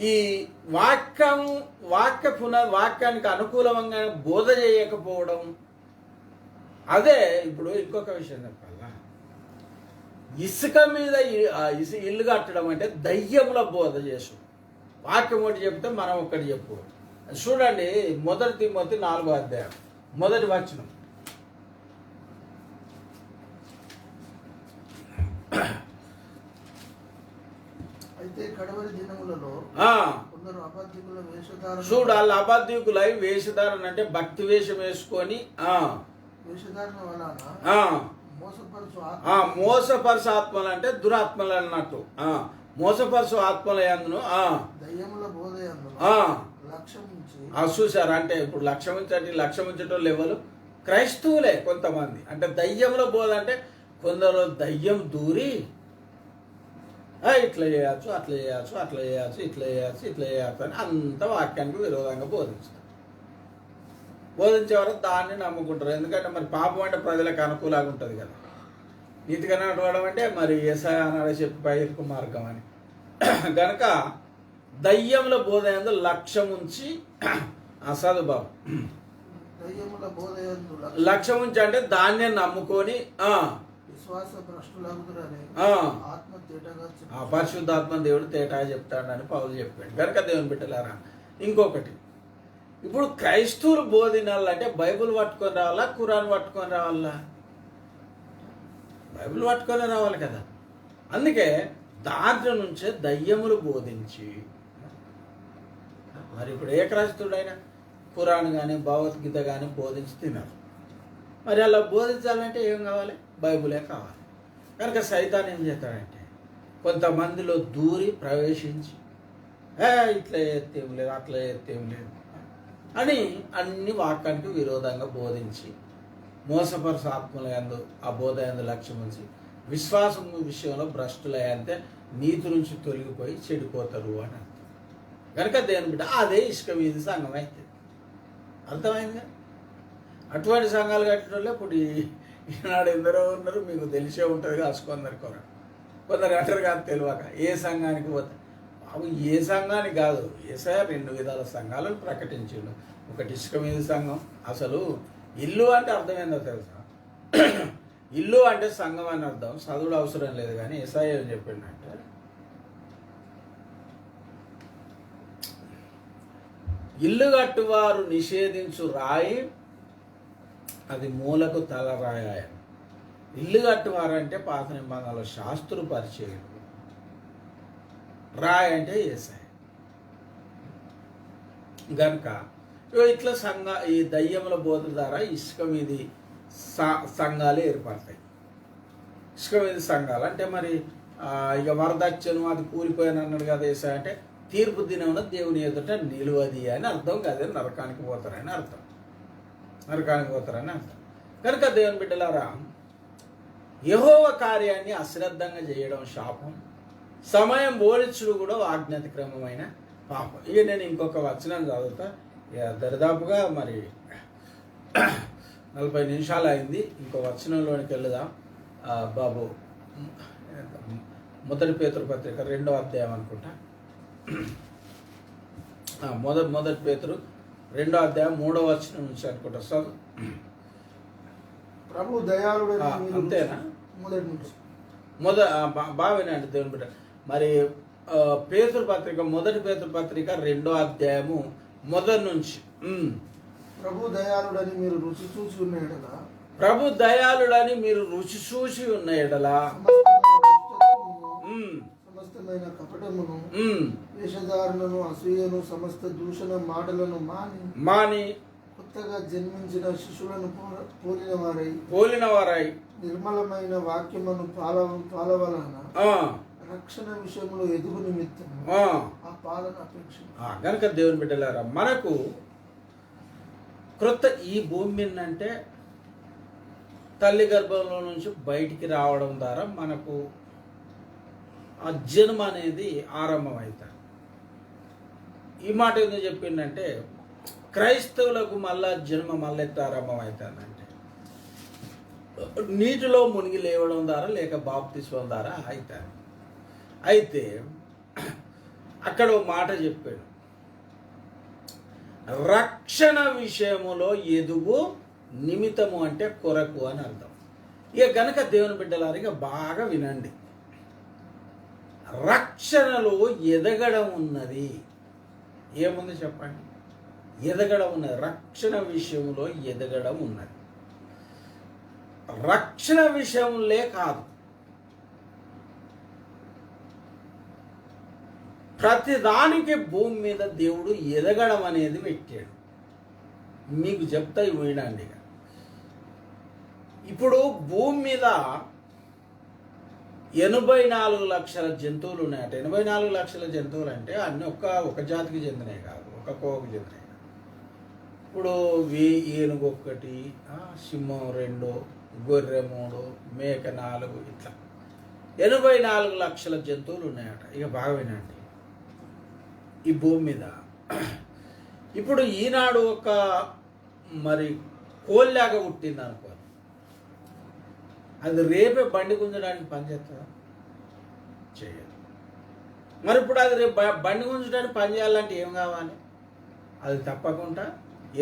ఈ వాక్యానికి అనుకూలంగా బోధ చేయకపోవడం. అదే ఇప్పుడు ఇంకొక విషయం చెప్పాలా, ఇసుక మీద ఇల్లు కట్టడం అంటే దయ్యముల బోధ చేసు. వాక్యం ఒకటి చెప్తే మనం ఒకటి చెప్పు. చూడండి, 1 తిమోతి 4వ అధ్యాయం 1వ వచనం. అయితే కడవరి దినములలో కొందరు అబద్ధికుల వేషధారణ, చూడు, వాళ్ళ అబద్ధికులై వేషధారణ అంటే భక్తి వేషం వేసుకొని వేషధారణ వలన మోసపరుచు ఆత్మలు అంటే దురాత్మలు అన్నట్టు. మోసపరుచు ఆత్మల యందును దయ్యముల బోధ యందును లక్ష్యముంచి చూసారు. అంటే ఇప్పుడు లక్ష్యం ఉంచేటోళ్ళు ఎవరు? క్రైస్తవులే కొంతమంది. అంటే దయ్యముల బోధ అంటే కొందరు దయ్యం దూరి ఇట్లా చేయచ్చు, అట్లా చేయచ్చు, అట్లా చేయచ్చు, ఇట్లా చేయచ్చు, ఇట్లా చేయచ్చు అని అంత వాక్యానికి విరోధంగా బోధిస్తారు. బోధించే వరకు దాన్ని నమ్ముకుంటారు. ఎందుకంటే మరి పాపం అంటే ప్రజలకు అనుకూలంగా ఉంటుంది కదా. నీతిగా నడవడం అంటే మరి యేసయ్య అన్నాడు, చెప్పి పైకి మార్గం అని. కనుక దయ్యముల బోధ యందు లక్ష్యం ఉంచి సదుభావం, లక్ష్యం ఉంచి అంటే దాన్ని నమ్ముకొని పరిశుద్ధాత్మ దేవుడు తేటగా చెప్తాడని పౌలు చెప్పాడు. కనుక దేవుని బిడ్డలారా, ఇంకొకటి, ఇప్పుడు క్రైస్తవులు బోధినాలంటే బైబిల్ పట్టుకొని రావాలా, ఖురాన్ పట్టుకొని రావాలా? బైబిల్ పట్టుకొని రావాలి కదా. అందుకే దాంట్లో నుంచే దయ్యములు బోధించి, మరి ఇప్పుడు ఏ క్రైస్తవుడైనా ఖురాన్ కానీ భగవద్గీత కానీ బోధించి తిన్నారు. మరి అలా బోధించాలంటే ఏం కావాలి? బైబిలే కావాలి. కనుక సైతాన్ ఏం చేస్తాడంటే కొంతమందిలో దూరి ప్రవేశించి ఇట్లా ఎత్తేం లేదు, అట్లా ఎత్తేం లేదు అని అన్ని వాక్యానికి విరోధంగా బోధించి మోసపరచు ఆత్మల యందు ఆ బోధ యందు లక్ష్యం ఉంచి విశ్వాసం విషయంలో భ్రష్టులయ్యంతే నీతి నుంచి తొలగిపోయి చెడిపోతారు అని అర్థం. కనుక దేని బిడ్డ అదే ఇసుక వీధి సంఘం అయితే అర్థమైందిగా. అటువంటి సంఘాలు కట్టిన వాళ్ళే ఇప్పుడు ఈనాడు ఎందరో ఉన్నారు, మీకు తెలిసే ఉంటుంది కాసుకుందరు కొందరు అంటారు కాదు తెలియక ఏ సంఘానికి పోతే బాబు ఏ సంఘానికి కాదు, ఏసయ్య 2 విధాల సంఘాలను ప్రకటించిండు. ఒకటి ఇసుక మీద సంఘం. అసలు ఇల్లు అంటే అర్థం ఏందో తెలుసా? ఇల్లు అంటే సంఘం అని అర్థం, చదువుడు అవసరం లేదు. కానీ ఏసయ్య ఏం చెప్పిండంటే ఇల్లు కట్టువారు నిషేధించు రాయి అది మూలకు తలరాయ. ఇల్లు కట్టువారంటే పాత నిబంధనలో శాస్త్రు పరిచయం, రాయి అంటే యేసయ్య. గనుక ఇట్లా ఈ దయ్యముల బోధ ద్వారా ఇసుక మీది సంఘాలు ఏర్పడతాయి. ఇసుక మీది సంఘాలు అంటే మరి ఇక వరదచ్చను అది కూలిపోయాను అన్నాడు కదా యేసయ్య. అంటే తీర్పు దినమున దేవుని ఎదుట నిలువది అని అర్థం కాదు, నరకానికి పోతారని అర్థం. నరకానికి పోతారని అర్థం. కనుక దేవుని బిడ్డలారా, యెహోవా కార్యాన్ని అశ్రద్ధంగా చేయడం శాపం, సమయం బోధించుడు కూడా ఆజ్ఞాతిక్రమమైన పాపం. ఇక నేను ఇంకొక వచనం చదువుతా. దరిదాపుగా మరి 40 నిమిషాలు అయింది. ఇంకో వచనంలోనికి వెళ్దాం బాబు. మొదటి పేతురు పత్రిక 2వ అధ్యాయం అనుకుంటా. మొదటి పేతురు 2వ అధ్యాయం 3వ వచనం నుంచి అనుకుంటా. సార్ ప్రభు దయాళుడు అంతేనా? బావినండి దేవుని బిడ్డ. మరి మొదటి పేతురు పత్రిక 2వ అధ్యాయము మొదటి నుంచి. ప్రభు దయాళుడని మీరు రుచి చూసి ఉన్న ఎడల, ప్రభు దయాళుడని మీరు రుచి చూసి ఉన్న ఎడల సమస్తమైన కపటమును, వేషధారణను, అసూయను, సమస్త దూషణ మాటలను మాని కొత్తగా జన్మించిన శిశువులను పోలిన వారై నిర్మలమైన వాక్యమును పాలవలన రక్షణ విషయంలో ఎదుగు నిమిత్తం ఆ పాలన అపేక్ష. కనుక దేవుని బిడ్డలారా, మనకు క్రొత్త ఈ భూమి మీద అంటే తల్లి గర్భంలో నుంచి బయటికి రావడం ద్వారా మనకు ఆ జన్మ అనేది ఆరంభమవుతుంది. ఈ మాట ఎందుకు చెప్పిందంటే క్రైస్తవులకు మళ్ళా జన్మ మళ్ళెత్తి ఆరంభం అవుతుందంటే నీటిలో మునిగి లేవడం ద్వారా లేక బాప్తిస్వం ద్వారా అవుతారు. అయితే అక్కడ ఓ మాట చెప్పాడు, రక్షణ విషయములో ఎదుగు నిమిత్తము అంటే కొరకు అని అర్థం. ఇక గనక దేవుని బిడ్డలారు ఇక బాగా వినండి. రక్షణలో ఎదగడం ఉన్నది. ఏముంది చెప్పండి? ఎదగడం ఉన్నది. రక్షణ విషయంలో ఎదగడం ఉన్నది. రక్షణ విషయంలో కాదు, ప్రతిదానికి భూమి మీద దేవుడు ఎదగడం అనేది పెట్టాడు. మీకు చెప్తా వినండి. ఇప్పుడు భూమి మీద 84 లక్షల జంతువులు ఉన్నాయట. 84 లక్షల జంతువులు అంటే అన్ని ఒక జాతికి చెందినవి కాదు, ఒక కోవకు చెందినవి. ఇప్పుడు ఏనుగు 1, సింహం 2, గొర్రె 3, మేక 4, ఇట్లా 84 లక్షల జంతువులు ఉన్నాయట. ఇక బాగా వినండి. ఈ భూమి మీద ఇప్పుడు ఈనాడు ఒక మరి కోల్లాగా పుట్టింది అనుకో, అది రేపే బండి గుంజడానికి పనిచేస్తుందా? చేయదు. మరి ఇప్పుడు అది రేపు బండి గుంజడానికి పని చేయాలంటే ఏం కావాలి? అది తప్పకుండా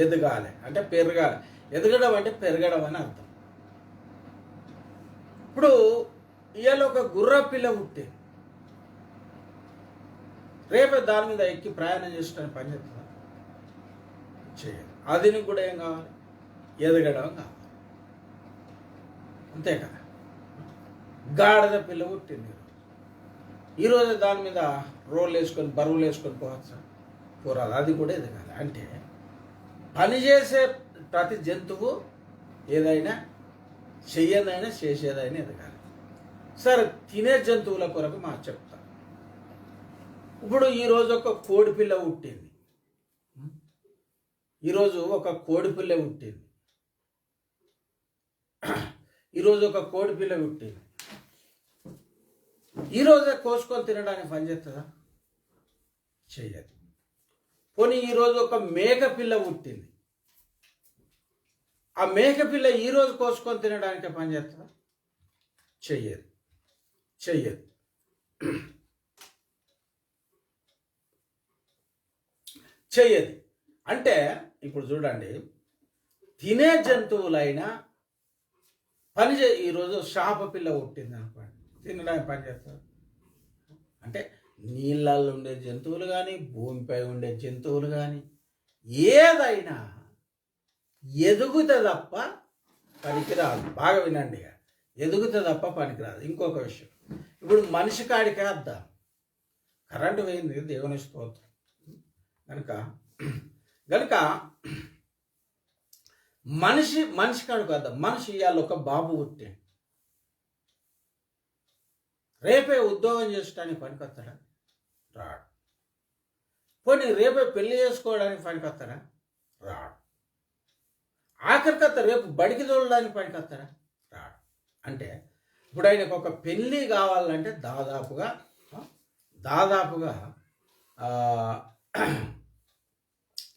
ఎదగాలి, అంటే పెరగాలి. ఎదగడం అంటే పెరగడం అని అర్థం. ఇప్పుడు ఇవాళ ఒక గుర్ర పిల్ల పుట్టింది, రేపే దాని మీద ఎక్కి ప్రయాణం చేసుకోవడానికి పని చేస్తుందా? చేయదు. అది కూడా ఏం కావాలి? ఎదగడం కావాలి. అంతే కదా. గాడిద పిల్ల పుట్టింది, ఈరోజు దాని మీద రోళ్ళు వేసుకొని బరువులు వేసుకొని పోరాదు. అది కూడా ఎదగాలి. అంటే పనిచేసే ప్రతి జంతువు ఏదైనా చెయ్యదైనా చేసేదైనా ఎదగాలి. సరే, తినే జంతువుల కొరకు మా చెప్తాను. ఇప్పుడు ఈరోజు ఒక కోడిపిల్ల పుట్టింది. ఈరోజు ఒక కోడిపిల్ల పుట్టింది. ఈరోజు ఒక కోడి పిల్ల పుట్టింది, ఈరోజే కోసుకొని తినడానికి పని చేస్తుందా? చెయ్యదు. పోనీ ఈరోజు ఒక మేక పిల్ల పుట్టింది, ఆ మేక పిల్ల ఈరోజు కోసుకొని తినడానికి పని చేస్తుందా? చెయ్యదు. చెయ్యదు. చెయ్యదు. అంటే ఇప్పుడు చూడండి, తినే జంతువులైనా ఈరోజు చేప పిల్ల పుట్టింది అనుకోండి, తినడానికి పని చేస్తారు. అంటే నీళ్ళల్లో ఉండే జంతువులు కానీ, భూమిపై ఉండే జంతువులు కానీ ఏదైనా ఎదుగుతే తప్ప పనికిరాదు. బాగా వినండి, ఎదుగుతే తప్ప పనికిరాదు. ఇంకొక విషయం, ఇప్పుడు మనిషి కాడికే వద్దాం. కరెంటు పోయింది, దేవుని స్తోత్రం. కనుక మనిషి కాడికి వద్దాం. మనిషి ఇవాళ ఒక బాబు పుట్టాడు, రేపే ఉద్యోగం చేసుకోవడానికి పనికొస్తాడా? రాడు. పోనీ రేపే పెళ్లి చేసుకోవడానికి పనికొస్తాడా? రాడు. ఆఖరికత్త రేపు బడికి తోలడానికి పనికొస్తాడా? రాడు. అంటే ఇప్పుడు ఆయనకు ఒక పెళ్ళి కావాలంటే దాదాపుగా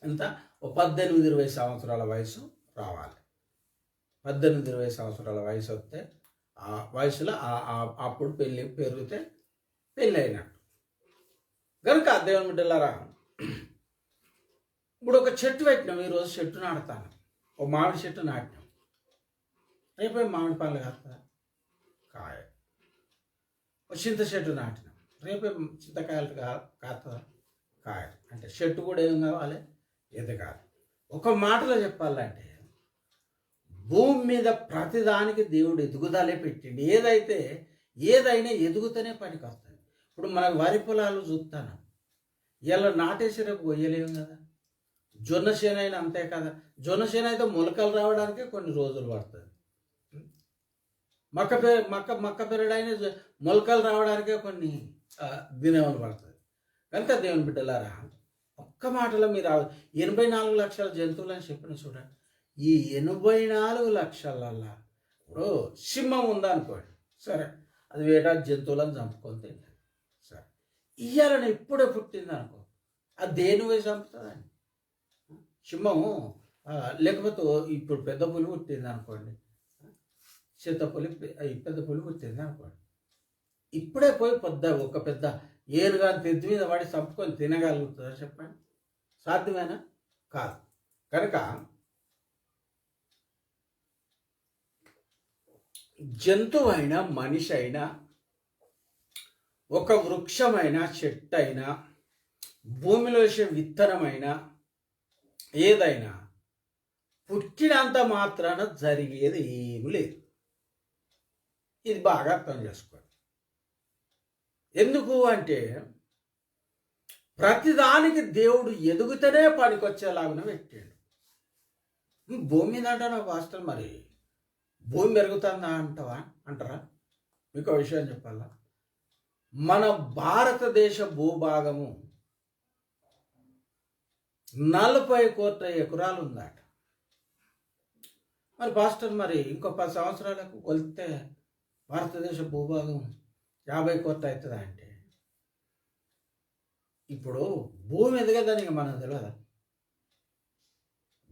ఎంత 18-20 సంవత్సరాల వయసు రావాలి. 18-20 సంవత్సరాల వయసు వస్తే ఆ వయసులో అప్పుడు పెళ్ళి పెరిగితే పెళ్ళి అయినట్టు. కనుక దేవుని బిడ్డలారా, ఇప్పుడు ఒక చెట్టు పెట్టినాం, ఈరోజు చెట్టు నాటుతాను, ఓ మామిడి చెట్టు నాటినాం, రేపే మామిడి పండ్లు కాస్తుందా? కాయ. ఒక చింత చెట్టు నాటినాం, రేపే చింతకాయలు కాస్తుందా? కాయ. అంటే చెట్టు కూడా ఏం కావాలి? ఎదగాలి. ఒక మాటలో చెప్పాలంటే భూమి మీద ప్రతిదానికి దేవుడు ఎదుగుదలే పెట్టిండు. ఏదైనా ఎదుగుతూనే పనికి వస్తుంది. ఇప్పుడు మనకు వరి పొలాలు చూస్తాను, ఇలా నాటేసి రేపు కొయ్యలేము కదా. జొన్న చేను అయినా అంతే కదా. జొన్న చేను అయితే మొలకలు రావడానికే కొన్ని రోజులు పడుతుంది. మక్క పెరడైన మొలకలు రావడానికే కొన్ని దినములు పడుతుంది. కనుక దేవుని బిడ్డలారా, ఒక్క మాటలో మీరు 84 లక్షల జంతువులు అని చెప్పిన చూడండి. ఈ 84 లక్షలల్లా ఇప్పుడు సింహం ఉందనుకోండి, సరే, అది వేటాడి జంతువులను చంపుకొని తింటుంది. సరే, ఇయ్యాలని ఇప్పుడే పుట్టింది అనుకో, అది దేని పోయి చంపుతుందండి? సింహము లేకపోతే ఇప్పుడు పెద్ద పులి పుట్టింది అనుకోండి, పెద్ద పులి పుట్టింది అనుకోండి, ఇప్పుడే పోయి ఒక పెద్ద ఏనుగా తెద్దు మీద వాడి చంపుకొని తినగలుగుతుందా చెప్పండి? సాధ్యమేనా? కాదు. కనుక జంతువు అయినా మనిషి అయినా, ఒక వృక్షమైనా చెట్టు అయినా, భూమిలో వేసే విత్తనమైనా, ఏదైనా పుట్టినంత మాత్రాన జరిగేది ఏమి లేదు. ఇది బాగా అర్థం చేసుకోండి. ఎందుకు అంటే ప్రతిదానికి దేవుడు ఎదుగుతూనే పనికొచ్చేలాగా పెట్టాడు. భూమి మీద అంటారా పాస్టర్? మరి భూమి పెరుగుతుందా అంటారా? మీకు విషయం చెప్పాలా, మన భారతదేశ భూభాగము 40 కోట్ల ఎకరాలు ఉందట. మరి పాస్టర్, మరి ఇంకో 10 సంవత్సరాలకు కొలిస్తే భారతదేశ భూభాగం 50 కోట్ల అవుతుందా అంటే, ఇప్పుడు భూమి ఎదగదానికి మనకు తెలియదా?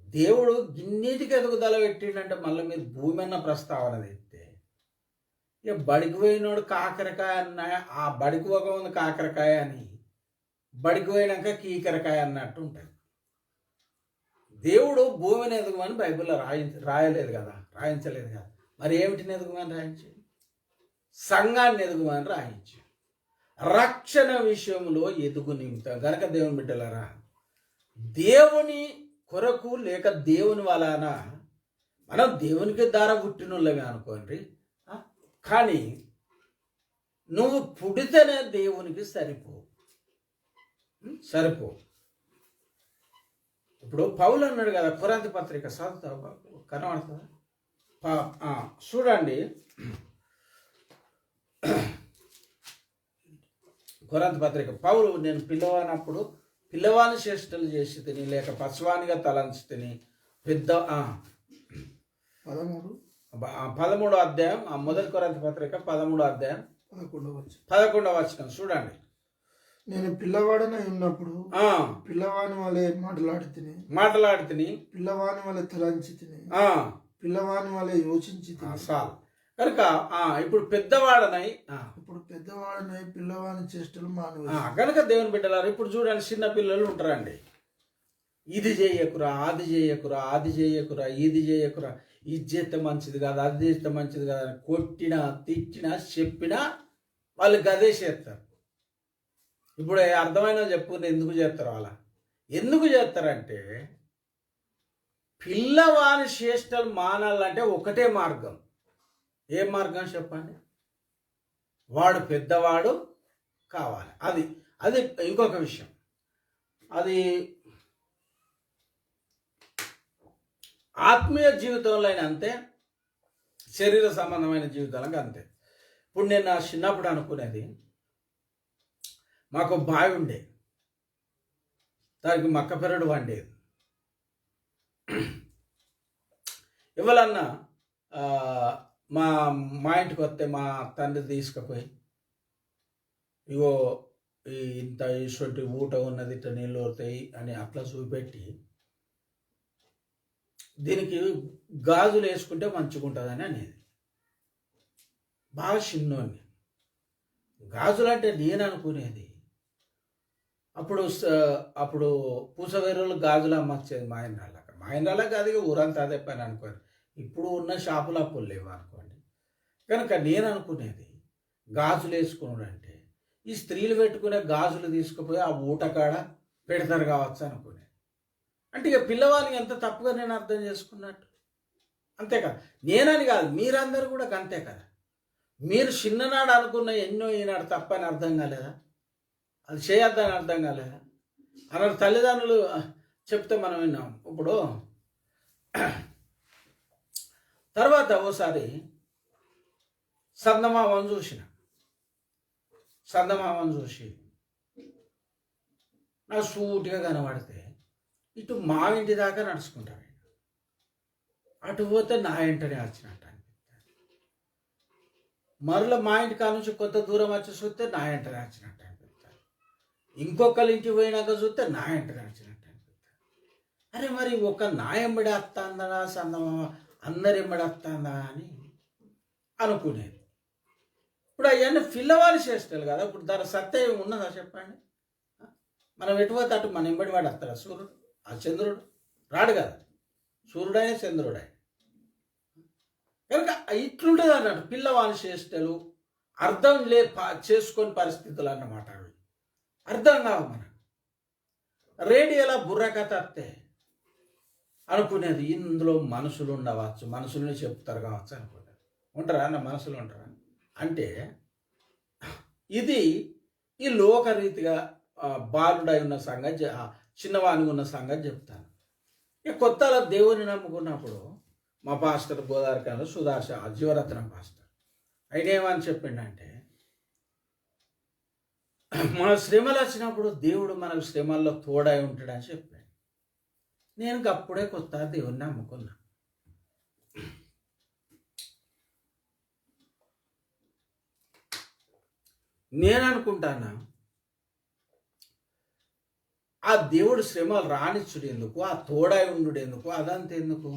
దేవుడు గిన్నిటికి ఎదుగుదల పెట్టిండంటే మళ్ళీ మీరు భూమి అన్న ప్రస్తావన తెస్తే, ఇక బడికి పోయినోడు కాకరకాయ అన్న, ఆ బడికి ఒక ఉంది కాకరకాయ అని, బడికి పోయినాక కీకరకాయ అన్నట్టు ఉంటుంది. దేవుడు భూమిని ఎదుగుమని బైబిల్లో రాయలేదు కదా, రాయించలేదు కదా. మరి ఏమిటిని ఎదుగుమని రాయించి? సంఘాన్ని ఎదుగుమని రాయించి, రక్షణ విషయంలో ఎదుగు నిమిత్తం. గనక దేవుని బిడ్డలారా, దేవుని కొరకు లేక దేవుని వలన మనం దేవునికి దార పుట్టినోళ్ళమే అనుకోండి, కానీ నువ్వు పుడితేనే దేవునికి సరిపో. ఇప్పుడు పౌలు అన్నాడు కదా, కొరింథీ పత్రిక చదువుతా కనబడుతుందా? చూడండి, కొరింథీ పత్రిక. పౌలు, నేను పిల్లవాని చేష్టలు చేసి తిని, లేక పశువానిగా తలంచి తిని, పెద్ద 13వ అధ్యాయం, ఆ మొదటి కొరింథీ పత్రిక 13వ అధ్యాయం 11వ వచనం చూడండి. నేను పిల్లవాడనై ఉన్నప్పుడు పిల్లవాని వలె మాటలాడి తిని, పిల్లవాని వలె తలంచి తిని, పిల్లవాని వలె యోచించి తిని. చాలు. కనుక ఇప్పుడు పెద్దవాడనై పిల్లవాని చేష్టలు కనుక దేవుని బిడ్డలారు ఇప్పుడు చూడండి, చిన్న పిల్లలు ఉంటారండి. ఇది చేయకురా, అది చేయకురా, అది చేయకురా, ఇది చేయకురా, ఇది చేస్తే మంచిది కాదు, అది చేస్తే మంచిది కాదు అని కొట్టినా తిట్టినా చెప్పినా వాళ్ళు గదే చేస్తారు. ఇప్పుడు అర్థమైన చెప్పుకుని ఎందుకు చేస్తారు అలా? ఎందుకు చేస్తారంటే పిల్లవాని చేష్టలు మానాలంటే ఒకటే మార్గం. ఏ మార్గం చెప్పండి? వాడు పెద్దవాడు కావాలి. అది అది ఇంకొక విషయం. అది ఆత్మీయ జీవితంలో అయినా అంతే, శరీర సంబంధమైన జీవితాలకు అంతే. ఇప్పుడు నేను నా చిన్నప్పుడు అనుకునేది, మాకు బావి ఉండే, దానికి మక్క పెరడు వండేది. ఎవరన్నా మా ఇంటికి వస్తే మా తండ్రి తీసుకుపోయి, ఇగో ఇంత ఇటువంటి ఊట ఉన్నది, ఇట్లా నీళ్ళు వస్తాయి అని అట్లా చూపెట్టి, దీనికి గాజులు వేసుకుంటే మంచిగా ఉంటుందని అనేది. బాగా చిన్నోని గాజులు అంటే నేను అనుకునేది, అప్పుడు పూసవేరులు గాజులు అమ్మచ్చేది మా ఆయనలాగా అది ఊరంతా అదే పని అనుకోని. ఇప్పుడు ఉన్న షాపులు అప్పులు లేవు అనుకోండి. కనుక నేను అనుకునేది గాజులు వేసుకున్నాడు అంటే ఈ స్త్రీలు పెట్టుకునే గాజులు తీసుకుపోయి ఆ ఊటకాడ పెడతారు కావచ్చు అనుకునేది. అంటే ఇక పిల్లవాళ్ళని ఎంత తప్పుగా నేను అర్థం చేసుకున్నట్టు. అంతే కదా, నేనని కాదు, మీరందరూ కూడా అంతే కదా. మీరు చిన్ననాడు అనుకున్న ఎన్నో ఈనాడు తప్పని అర్థం కాలేదా? అది చేయొద్దని అర్థం కాలేదా? అన్నారు తల్లిదండ్రులు చెప్తే మనం విన్నాం. ఇప్పుడు తర్వాత ఓసారి సందమామను చూసి నాకు సూటిగా కనబడితే ఇటు మా ఇంటి దాకా నడుచుకుంటాను, అటు పోతే నా ఇంటనే వచ్చినట్టు అనిపిస్తుంది. మరలా మా ఇంటి కాడ నుంచి కొంత దూరం వచ్చి చూస్తే నా ఇంటనే వచ్చినట్టు అనిపిస్తుంది. ఇంకొకరి ఇంటికి పోయినాక చూస్తే నా ఇంటనే వచ్చినట్టు అనిపిస్తుంది. అరే మరి ఒక నా ఎంబడి వస్తుందా సందమామ అందరు ఎంబడి వస్తుందా అని అనుకునేది. ఇప్పుడు అవన్నీ పిల్లవాళ్ళు చేస్తారు కదా. ఇప్పుడు దాని సత్యం ఉన్నదా చెప్పండి? మనం ఎటుపోతే అటు మన ఎంబడి వాడు వస్తాడా? సూర్యుడు, ఆ చంద్రుడు రాడు కదా. సూర్యుడైన చంద్రుడైన కనుక ఇట్లుంటుంది అన్నట్టు పిల్లవాళ్ళ చేష్టలు. అర్థం చేసుకొని పరిస్థితులు అన్నమాట. అవి అర్థం కావు మనకు. రేడియోలో బుర్రకథ వస్తే అనుకునేది ఇందులో మనుషులు ఉండవచ్చు, మనుషుల్ని చెప్తారు కావచ్చు అనుకునేది. ఉంటారా అన్న మనుషులు ఉంటారా అంటే ఇది ఈ లోకరీతిగా బాలుడై ఉన్న సంగతి, చిన్నవాణి ఉన్న సంగతి చెప్తాను. ఇక కొత్తలో దేవుని నమ్ముకున్నప్పుడు మా పాస్టర్ గోదావరికాయలో సుధార్శ జీవరత్నం పాస్టర్ ఆయన ఏమని చెప్పిండంటే, మన శ్రమలు వచ్చినప్పుడు దేవుడు మనకు శ్రమల్లో తోడై ఉంటాడని చెప్పాడు. నేను అప్పుడే కొత్త దేవుని నమ్ముకున్నా. నేను అనుకుంటానా ఆ దేవుడు శ్రమలు రానిచ్చుడు ఎందుకు, ఆ తోడై ఉండు ఎందుకు, అదంతా ఎందుకు?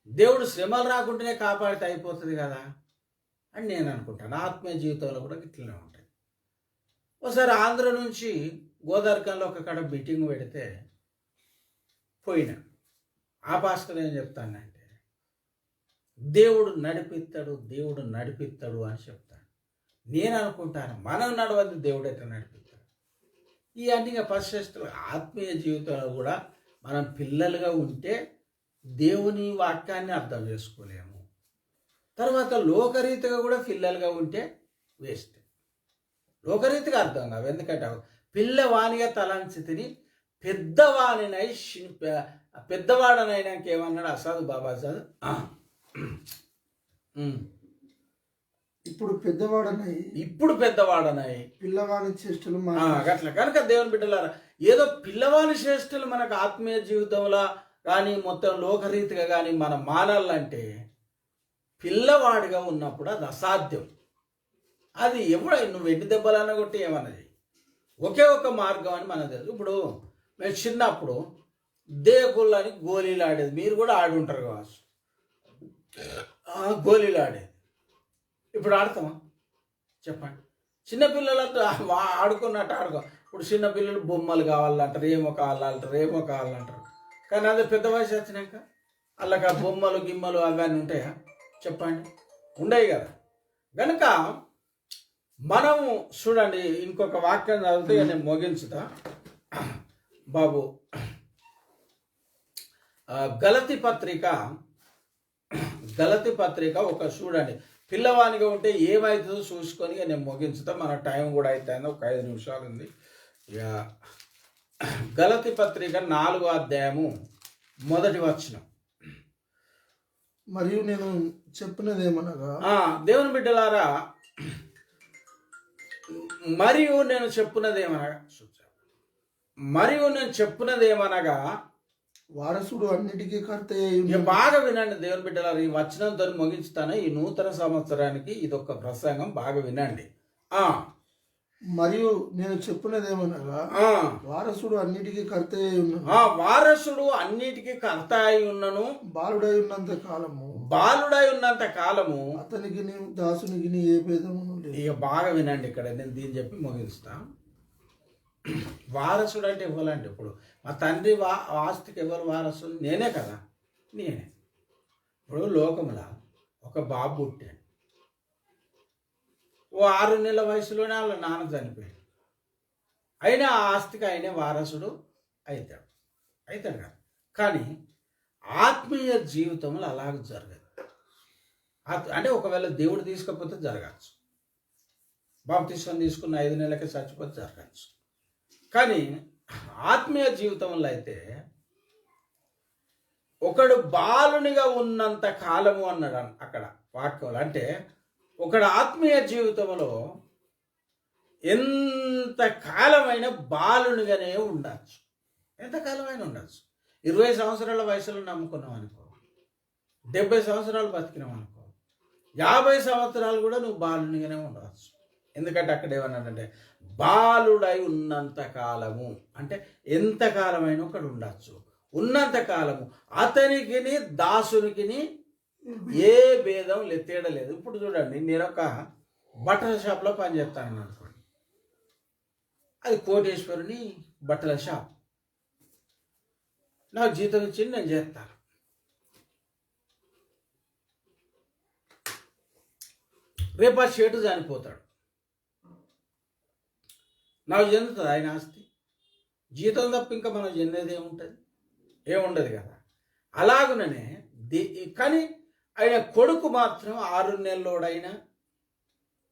దేవుడు శ్రమలు రాకుండానే కాపాడితే అయిపోతుంది కదా అని నేను అనుకుంటాను. ఆత్మీయ జీవితంలో కూడా ఇట్లనే ఉంటాయి. ఒకసారి ఆంధ్ర నుంచి గోదావరికంలో ఒక కాడ మీటింగ్ పెడితే పోయినా. ఆ పాస్టర్ ఏం చెప్తానంటే దేవుడు నడిపిస్తాడు అని చెప్తాను. నేను అనుకుంటాను మనం నడవద్దు, దేవుడు అయితే నడిపిస్తాడు. ఈ అన్ని పరిశేషాలు ఆత్మీయ జీవితంలో కూడా మనం పిల్లలుగా ఉంటే దేవుని వాక్యాన్ని అర్థం చేసుకోలేము. తర్వాత లోకరీతిగా కూడా పిల్లలుగా ఉంటే వేస్ట్. లోకరీతిగా అర్థం కావు. ఎందుకంటే పిల్లవానిగా తలంచి తిని పెద్దవాడనైనాక ఏమన్నాడు అసాదు బాబాసాద్, ఇప్పుడు పెద్దవాడనై పిల్లవాని చేష్టలు అట్లా. కనుక దేవుని బిడ్డలారా, ఏదో పిల్లవాని చేష్టలు మనకు ఆత్మీయ జీవితంలో కానీ మొత్తం లోకరీతిగా కానీ మనం మానాలంటే పిల్లవాడిగా ఉన్నప్పుడు అది అసాధ్యం. అది ఎవడ నువ్వు ఎన్ని దెబ్బలన్నా కొట్టి ఏమన్నది ఒకే ఒక మార్గం అని మనకు తెలుసు. ఇప్పుడు మేము చిన్నప్పుడు దేకుళ్ళని గోళీలు ఆడేది, మీరు కూడా ఆడి ఉంటారు కావచ్చు. గోళీలు ఆడేది ఇప్పుడు ఆడతామా చెప్పండి? చిన్నపిల్లలతో ఆడుకున్నట్టు ఆడుకో. ఇప్పుడు చిన్నపిల్లలు బొమ్మలు కావాలంటారు, ఏమో కావాలంటారు. కానీ అదే పెద్ద వయసు వచ్చినాక వాళ్ళకి ఆ బొమ్మలు గిమ్మలు అవన్నీ ఉంటాయా చెప్పండి? ఉండవు కదా. కనుక మనము చూడండి, ఇంకొక వాక్యం చదివితే నేను ముగించుతా బాబు. గలతీ పత్రిక ఒక చూడండి, పిల్లవానిగా ఉంటే ఏమవుతుందో చూసుకొని నేను ముగించుతా. మన టైం కూడా అవుతుంది, ఒక 5 నిమిషాలు ఉంది. గలతీ పత్రిక 4వ అధ్యాయము 1వ వచనం. మరియు నేను చెప్పినది ఏమనగా, దేవుని బిడ్డలారా, మరియు నేను చెప్పున్నది ఏమనగా వారసుడు అన్నిటికీ కర్త. బాగా వినండి దేవుని బిడ్డలారా, ఈ వచనంతో ముగించుతాను. ఈ నూతన సంవత్సరానికి ఇదొక ప్రసంగం, బాగా వినండి. మరియు నేను చెప్పినది ఏమనగా వారసుడు అన్నిటికీ కర్త అయి ఉన్నను, బాలుడై ఉన్నంత కాలము అతనికి దాసునికి ఏ భేదము లేదు. ఇక బాగా వినండి, ఇక్కడ నేను దీన్ని చెప్పి ముగిస్తా. వారసుడు అంటే ఇవ్వాలంటే, ఇప్పుడు మా తండ్రి ఆస్తికి ఎవరు వారసుడు? నేనే కదా, నేనే. ఇప్పుడు లోకంలో ఒక బాబు పుట్టాడు, ఓ 6 నెలల వయసులోనే వాళ్ళ నాన్న చనిపోయాడు. అయినా ఆ ఆస్తికి ఆయనే వారసుడు అవుతాడు కదా. కానీ ఆత్మీయ జీవితంలో అలాగ జరగదు. అంటే ఒకవేళ దేవుడు తీసుకపోతే జరగచ్చు, బాప్తిస్మం తీసుకున్న 5 నెలలకే చచ్చిపోతే జరగచ్చు. కానీ ఆత్మీయ జీవితంలో అయితే ఒకడు బాలునిగా ఉన్నంత కాలము అన్నాడు అక్కడ వాక్యంలో. అంటే ఒకడు ఆత్మీయ జీవితంలో ఎంత కాలమైన బాలునిగానే ఉండొచ్చు, ఎంతకాలమైనా ఉండొచ్చు. 20 సంవత్సరాల వయసులో నమ్ముకున్నాం అనుకో, 70 సంవత్సరాలు బతికినాం అనుకో, 50 సంవత్సరాలు కూడా నువ్వు బాలునిగానే ఉండవచ్చు. ఎందుకంటే అక్కడ ఏమన్నాడంటే బాలుడై ఉన్నంత కాలము, అంటే ఎంతకాలమైన ఒకడు ఉండొచ్చు. ఉన్నంత కాలము అతనికి దాసునికి ఏ భేదం తేడలేదు. ఇప్పుడు చూడండి, నేను ఒక బట్టల షాప్లో పనిచేస్తాను అనుకోండి, అది కోటేశ్వరుని బట్టల షాప్. నాకు జీతం ఇచ్చి నేను చేస్తాను. రేపు ఆ షేటు చనిపోతాడు, నాకు చెందుతుంది ఆయన ఆస్తి. జీతం తప్ప ఇంకా మనం చెందేది ఏముండదు కదా. అలాగుననే కానీ ఆయన కొడుకు మాత్రం 6 నెలలోడైనా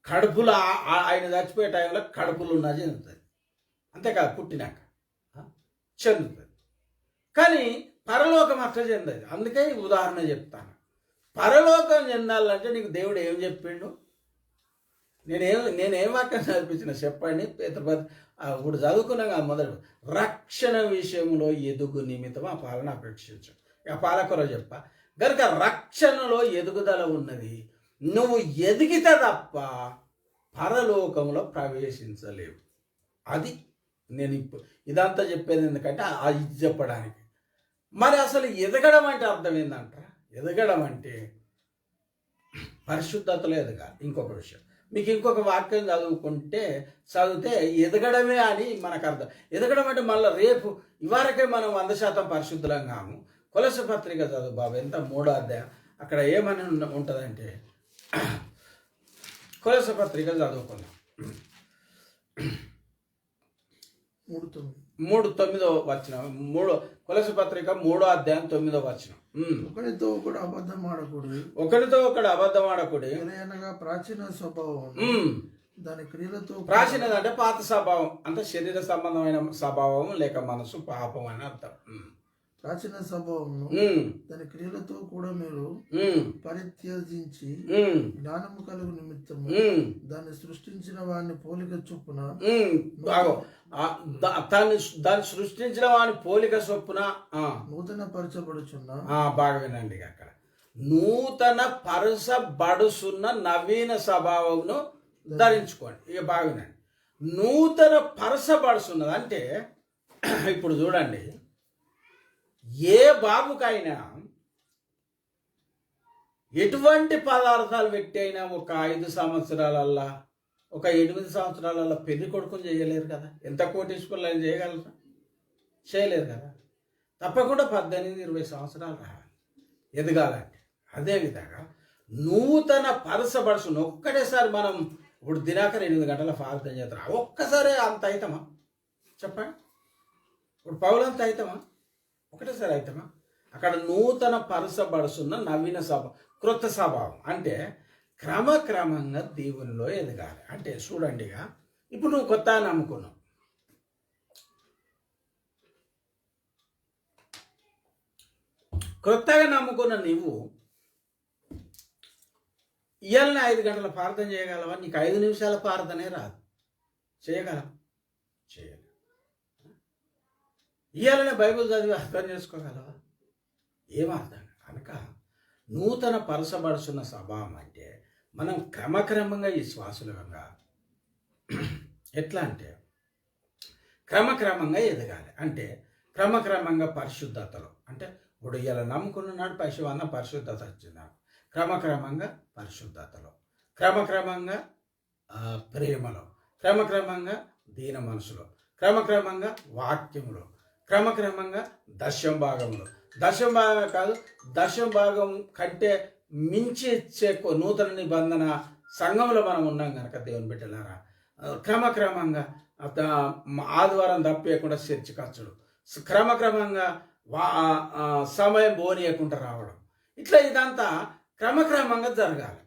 కడుపులో, ఆయన చచ్చిపోయే టైంలో కడుపులో ఉన్నా చెందుతుంది, అంతేకాదు పుట్టినాక చెందుతుంది. కానీ పరలోకం అట్లా చెందదు. అందుకే ఈ ఉదాహరణ చెప్తాను. పరలోకం చెందాలంటే నీకు దేవుడు ఏం చెప్పిండు? నేనేం వాక్యం చదివించిన చెప్పండి. ఇప్పుడు చదువుకున్నాగా మొదలు, రక్షణ విషయంలో ఎదుగు నిమిత్తం ఆ పాలన అపేక్షించు. ఆ పాలకొర చెప్ప గనుక రక్షణలో ఎదుగుదల ఉన్నది. నువ్వు ఎదిగితే తప్ప పరలోకంలో ప్రవేశించలేవు. అది నేను ఇదంతా చెప్పేది ఎందుకంటే అది చెప్పడానికి. మరి అసలు ఎదగడం అంటే అర్థం ఏంటంటారా? ఎదగడం అంటే పరిశుద్ధతలో ఎదగాలి. ఇంకొక విషయం, మీకు ఇంకొక వాక్యం చదివితే ఎదగడమే అని మనకు అర్థం. ఎదగడం అంటే మళ్ళీ రేపు ఇవరకే మనం 100% పరిశుద్ధులం కాము. కొలస పత్రిక చదువు బాబు, ఎంత 3వ అధ్యాయం, అక్కడ ఏమని ఉంటుందంటే, కొలస పత్రిక చదువుకుందాం. 3:9 వచనం. కొలస పత్రిక 3వ అధ్యాయం 9వ వచనం. ఒకరితో ఒకడు అబద్ధం ఆడకుడి, ప్రాచీన స్వభావం దాని క్రియలతో. ప్రాచీనది అంటే పాత స్వభావం, అంటే శరీర సంబంధమైన స్వభావం లేక మనసు పాపం అని అర్థం. ప్రాచీన స్వభావము దాని క్రియలతో కూడా మీరు పరిత్యజించి జ్ఞానము కలుగు నిమిత్తము దాన్ని సృష్టించిన వాడిని పోలిక చొప్పున, దాన్ని సృష్టించిన వాని పోలిక చొప్పున నూతన పరచబడుచున్న. బాగా వినండి, అక్కడ నూతన పరసబడుసున్న నవీన స్వభావమును ధరించుకోండి. ఇక బాగునండి. నూతన పరసబడుసున్నది అంటే ఇప్పుడు చూడండి, ఏ బాబుకైనా ఎటువంటి పదార్థాలు పెట్టి అయినా ఒక 5 సంవత్సరాలల్లా, ఒక 8 సంవత్సరాలల్లా పెళ్లి కొడుకుని చేయలేరు కదా. ఎంత కోటీశ్వరులు ఆయన చేయగలరా? చేయలేరు కదా. తప్పకుండా 18-20 సంవత్సరాలు రావాలి ఎదగాలంటే. అదేవిధంగా నూతన పరసబడుసును ఒక్కటేసారి మనం ఇప్పుడు దినాకర్ 8 గంటల ప్రార్థన చేస్తాం, ఒక్కసారి అంత అవుతామా చెప్పండి? ఇప్పుడు పౌలంత అవుతామా? ఒకటేసారి అవుతామా? అక్కడ నూతన పరసబడుసున్న నవీన క్రొత్త స్వభావం అంటే క్రమక్రమంగా దేవునిలో ఎదగాలి. అంటే చూడండిగా, ఇప్పుడు నువ్వు కొత్త నమ్ముకున్నావు, కొత్తగా నమ్ముకున్న నీవు ఇవాళ 5 గంటల ప్రార్థన చేయగలవా? నీకు 5 నిమిషాల ప్రార్థనే రాదు. చేయగలవా? చేయగలవు. ఇవాళనే బైబిల్ చదివి అర్థం చేసుకోగలవా? ఏమర్థం కనుక నూతన పరసబడుచున్న స్వభావం అంటే మనం క్రమక్రమంగా ఈ శ్వాసలుగా ఎట్లా అంటే క్రమక్రమంగా ఎదగాలి. అంటే క్రమక్రమంగా పరిశుద్ధతలో, అంటే ఇప్పుడు ఇలా నమ్ముకున్నాడు పశువన్న పరిశుద్ధత వచ్చింది నాకు. క్రమక్రమంగా పరిశుద్ధతలో, క్రమక్రమంగా ప్రేమలో, క్రమక్రమంగా దీన మనసులో, క్రమక్రమంగా వాక్యంలో, క్రమక్రమంగా దశం భాగంలో, దశం భాగం కాదు, దశం భాగం కంటే మించి ఇచ్చే నూతన నిబంధన సంఘంలో మనం ఉన్నాం కనుక దేవుని బిడ్డలారా, క్రమక్రమంగా ఆదివారం తప్పేయకుండా చర్చి ఖర్చులు, క్రమక్రమంగా సమయం పోనీయకుండా రావడం, ఇట్లా ఇదంతా క్రమక్రమంగా జరగాలి.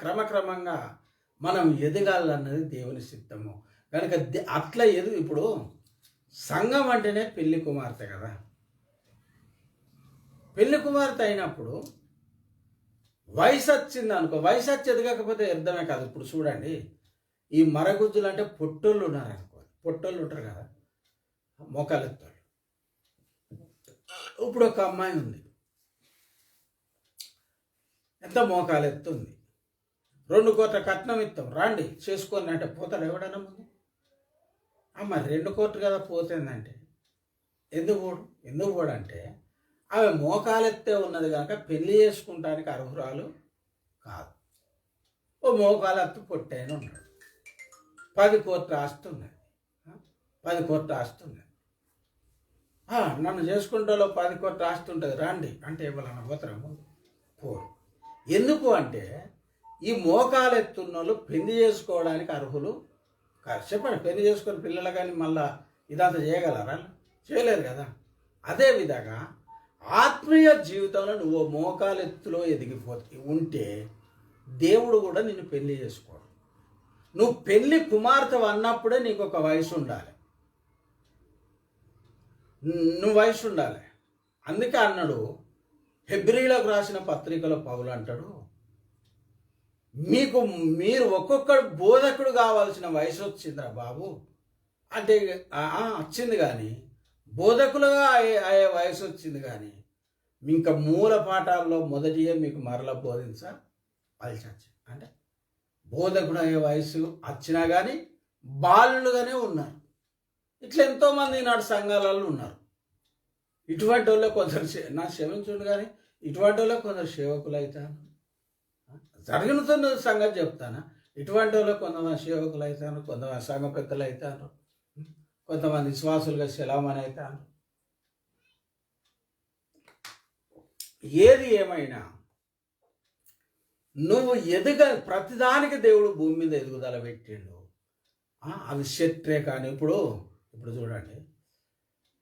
క్రమక్రమంగా మనం ఎదగాలన్నది దేవుని సిద్ధము కనుక అట్లా ఇప్పుడు సంఘం అంటేనే పెళ్లి కుమార్తె కదా. పెళ్లి కుమార్తె అయినప్పుడు వయసు వచ్చింది అనుకో, వయసు వచ్చి ఎదగకపోతే అర్థమే కాదు. ఇప్పుడు చూడండి, ఈ మరగుజ్జులు అంటే పొట్టోళ్ళు ఉన్నారు అనుకో, పొట్టోళ్ళు ఉంటారు కదా, మోకాలెత్తాళ్ళు. ఇప్పుడు ఒక అమ్మాయి ఉంది, ఎంత మోకాలెత్తుంది, 2 కోట్ల కట్నం ఇస్తాం రండి చేసుకొని అంటే పోతాడు ఎవడన్నా ముందు? అమ్మ 2 కోట్లు కదా పోతుందంటే ఎందుకు పోడు అంటే ఆమె మోకాలెత్తే ఉన్నది కనుక పెళ్లి చేసుకుంటానికి అర్హురాలు కాదు. ఓ మోకాలెత్తు పొట్టైన ఉన్నాడు, 10 కోట్ల ఆస్తి ఉన్నది, 10 కోట్ల ఆస్తి ఉన్నది. నన్ను చేసుకుంటాలో 10 కోట్ల ఆస్తి ఉంటుంది రండి అంటే ఎవరన్నా పోతారా? పోరు. ఎందుకు అంటే ఈ మోకాలెత్తున్న వాళ్ళు పెళ్లి చేసుకోవడానికి అర్హులు కాదు. చెప్పండి, పెళ్లి చేసుకొని పిల్లలు కానీ మళ్ళా ఇదంతా చేయగలరా? చేయలేరు కదా. అదేవిధంగా ఆత్మీయ జీవితంలో నువ్వు మోకాలెత్తులో ఎదిగిపోతే ఉంటే దేవుడు కూడా నిన్ను పెళ్లి చేసుకోడు. నువ్వు పెళ్లి కుమార్తె అన్నప్పుడే నీకు ఒక వయసు ఉండాలి, నువ్వు వయసు ఉండాలి. అందుకే అన్నాడు, హెబ్రీలకు రాసిన పత్రికలో పౌలు అంటాడు, మీరు ఒక్కొక్కడు బోధకుడు కావాల్సిన వయసు వచ్చిందిరా బాబు అంటే వచ్చింది, కానీ బోధకులుగా అయ్యే వయసు వచ్చింది, కానీ ఇంకా మూల పాఠాల్లో మొదటియే మీకు మరల బోధించాల్సి వచ్చింది. అంటే బోధకుడు అయ్యే వయసు వచ్చినా కానీ బాలులుగానే ఉన్నారు. ఇట్లా ఎంతోమంది నాడు సంఘాలలో ఉన్నారు. ఇటువంటి వాళ్ళే కొందరు నా క్షమించుండు, కానీ ఇటువంటి వాళ్ళే కొందరు సేవకులు అవుతాను, జరుగుతున్న సంగతి చెప్తాను. ఇటువంటి వాళ్ళే కొంతమంది సేవకులు అవుతాను, కొంతమంది సంఘ పెద్దలు అవుతాను, కొంతమంది విశ్వాసులుగా సెలవుమని అవుతాను. ఏది ఏమైనా నువ్వు ప్రతిదానికి దేవుడు భూమి మీద ఎదుగుదల పెట్టిండు. అది శత్రే కానీ ఇప్పుడు చూడండి,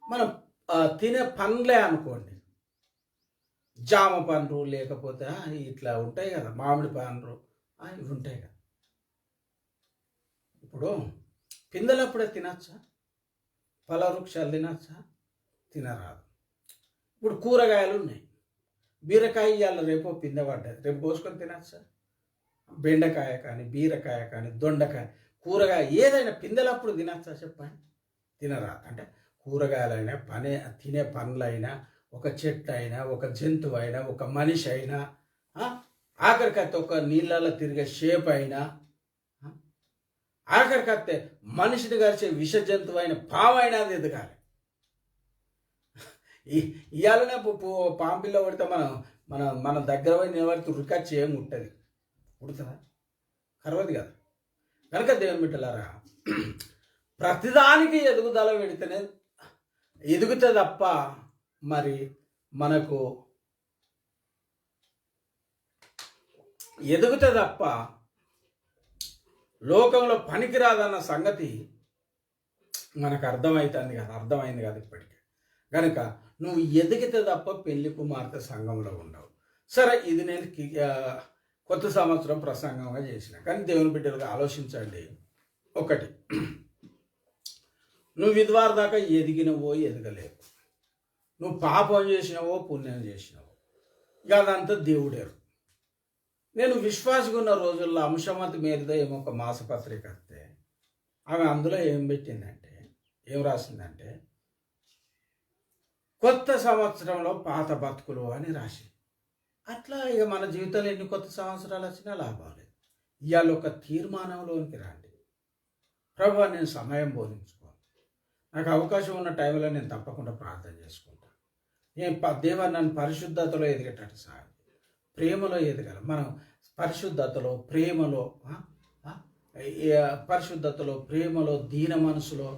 మనం తినే పండ్లే అనుకోండి, జామ పండ్లు లేకపోతే ఇట్లా ఉంటాయి కదా, మామిడి పండ్లు ఇవి ఉంటాయి కదా. ఇప్పుడు పిందెలప్పుడే తినచ్చా? ఫల వృక్షాలు తినచ్చా? తినరాదు. ఇప్పుడు కూరగాయలు ఉన్నాయి, బీరకాయ ఇవాళ రేపో పిందె పడ్డది, రేపు కోసుకొని తినచ్చా? బెండకాయ కానీ బీరకాయ కానీ దొండకాయ కూరగాయ ఏదైనా పిందెలప్పుడు తినచ్చా చెప్పండి? తినరాదు. అంటే కూరగాయలైనా తినే పండ్లైనా ఒక చెట్టు అయినా, ఒక జంతువు అయినా, ఒక మనిషి అయినా, ఆఖరికైతే ఒక నీళ్ళలో తిరిగే షేప్ అయినా, ఆఖరికైతే మనిషిని గరిచే విష జంతువు అయిన పాము అయినా అది ఎదగాలి. ఇవాళనే పాంపిల్లో పడితే మన దగ్గర పోయి నిలబడితే ఉరికచ్చి ఏమి ఉంటుంది? ఉడుతుందా? కరవదు కదా. కనుక దేవుని బిడ్డలారా, ప్రతిదానికి ఎదుగుదల పెడితేనే ఎదుగుతుంది తప్ప మరి మనకు ఎదుగుతుంది తప్ప లోకంలో పనికిరాదన్న సంగతి మనకు అర్థమైంది కదా ఇప్పటికీ. కనుక నువ్వు ఎదిగితే తప్ప పెళ్లి కుమార్తె సంఘంలో ఉండవు. సరే, ఇది నేను కొత్త సంవత్సరం ప్రసంగంగా చేసిన. కానీ దేవుని బిడ్డలుగా ఆలోచించండి. ఒకటి, నువ్వు ఇదివారు దాకా ఎదిగినవో ఎదగలేవు, నువ్వు పాపం చేసినవో పుణ్యం చేసినవో, ఇక అదంతా దేవుడేరు. నేను విశ్వాసగా ఉన్న రోజుల్లో అంశమతి మేరదో ఏమో ఒక మాసపత్రిక వస్తే ఆమె అందులో ఏం పెట్టిందంటే, ఏం రాసిందంటే, కొత్త సంవత్సరంలో పాత బతుకులు అని రాసి. అట్లా ఇక మన జీవితంలో ఎన్ని కొత్త సంవత్సరాలు వచ్చినా లాభం లేదు. ఇవాళ ఒక తీర్మానంలోనికి రండి. ప్రభువా, నేను సమయం బోధించుకోను, నాకు అవకాశం ఉన్న టైంలో నేను తప్పకుండా ప్రార్థన చేసుకుంటాను. దేవా, నన్ను పరిశుద్ధతలో ఎదిగేటట్టు సాయం, ప్రేమలో ఎదగాలి. మనం పరిశుద్ధతలో ప్రేమలో దీన మనసులో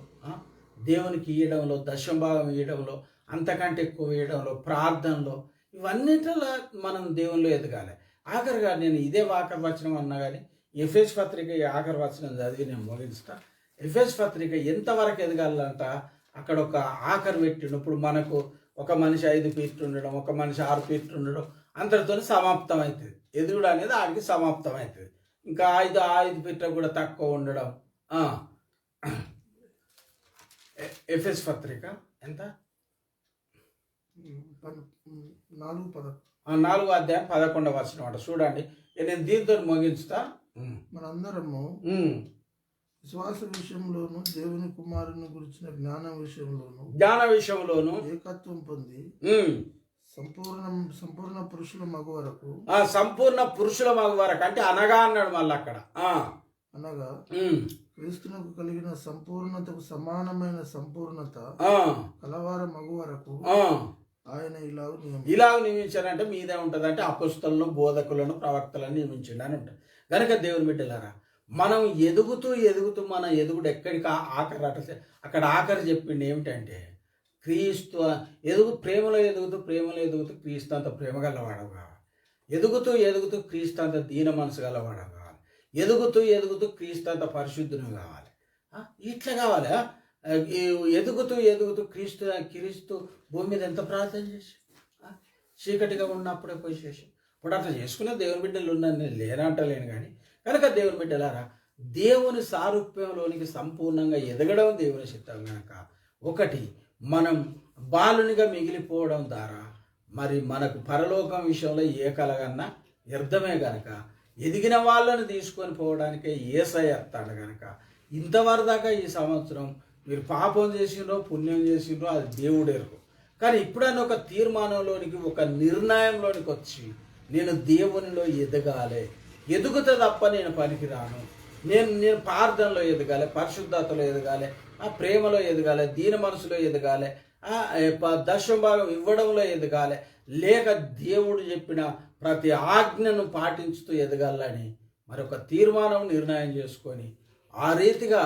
దేవునికి ఇవ్వడంలో, దశంభాగం ఇవ్వడంలో, అంతకంటే ఎక్కువ ఇవ్వడంలో, ప్రార్థనలో, ఇవన్నిటిలో మనం దేవునిలో ఎదగాలి. ఆఖరిగా నేను ఇదే ఆఖరి వచనం అన్నా కానీ ఎఫెసు పత్రిక ఆఖరి వచనం చదివి నేను ముగిస్తా. ఎఫెసు పత్రిక ఎంతవరకు ఎదగాలంట అక్కడ ఒక ఆఖరి పెట్టిండు. ఇప్పుడు మనకు ఒక మనిషి 5 ఫీట్లు ఉండడం, ఒక మనిషి 6 ఫీట్లు ఉండడం, అంతటితో సమాప్తం అవుతుంది. ఎదుగుడు అనేది ఆడికి సమాప్తం అవుతుంది. ఇంకా 5 ఫీట్లకు కూడా తక్కువ ఉండడం. ఎఫెసు పత్రిక ఎంత? 4వ అధ్యాయం 11వ వచనం అంట. చూడండి, నేను దీంతో ముగించుతా. మనందరము విశ్వాస విషయంలోను దేవుని కుమారుని గురించిన జ్ఞాన విషయంలోను ఏకత్వం పొంది సంపూర్ణ పురుషుల మగు వరకు, సంపూర్ణ పురుషుల మగు వరకు అంటే అనగా అన్నాడు మళ్ళీ అక్కడ. అనగా క్రీస్తునకు కలిగిన సంపూర్ణతకు సమానమైన సంపూర్ణత కలవార మగు వరకు ఆయన ఇలాగ నియమించారంటే మీదే ఉంటుంది. అంటే అపొస్తలులను, బోధకులను, ప్రవక్తలను నియమించండి అని ఉంటుంది. కనుక దేవుని బిడ్డలారా, మనం ఎదుగుతూ మన ఎదుగుడు ఎక్కడికి అక్కడ ఆఖరి చెప్పింది ఏమిటంటే, క్రీస్తు ప్రేమలో ఎదుగుతూ క్రీస్తు అంత ప్రేమ గలవాడు కావాలి. ఎదుగుతూ క్రీస్తు అంత దీన మనసు గలవాడు కావాలి. ఎదుగుతూ క్రీస్తు అంత పరిశుద్ధుని కావాలి. ఇట్లా కావాలి. ఎదుగుతూ క్రీస్తు భూమి మీద ఎంత ప్రార్థన చేసి, చీకటిగా ఉన్నప్పుడే పోయి చేసి, ఇప్పుడు అట్లా చేసుకునే దేవుని బిడ్డలు ఉన్నాను, లేనంటలేను. కానీ కనుక దేవుని బిడ్డలారా, దేవుని సారూప్యంలోనికి సంపూర్ణంగా ఎదగడం దేవుని చిత్తం. కనుక ఒకటి, మనం బాలునిగా మిగిలిపోవడం ద్వారా మరి మనకు పరలోకం విషయంలో ఏ కలగన్నా వ్యర్థమే. కనుక ఎదిగిన వాళ్ళని తీసుకొని పోవడానికే యేసయ్య వస్తాడు. కనుక ఇంతవరకు దాకా ఈ సంవత్సరం మీరు పాపం చేసిండ్రో పుణ్యం చేసిండ్రో అది దేవుడెరుగు. కానీ ఇప్పుడైనా ఒక తీర్మానంలోనికి, ఒక నిర్ణయంలోనికి వచ్చి నేను దేవునిలో ఎదగాలి, ఎదుగుతా తప్ప నేను పనికిరాను, నేను ప్రార్థనలో ఎదగాలి, పరిశుద్ధతలో ఎదగాలి, ప్రేమలో ఎదగాలి, దీన మనసులో ఎదగాలి, దశభాగం ఇవ్వడంలో ఎదగాలి, లేక దేవుడు చెప్పిన ప్రతి ఆజ్ఞను పాటించుతూ ఎదగాలని మరొక తీర్మానం నిర్ణయం చేసుకొని ఆ రీతిగా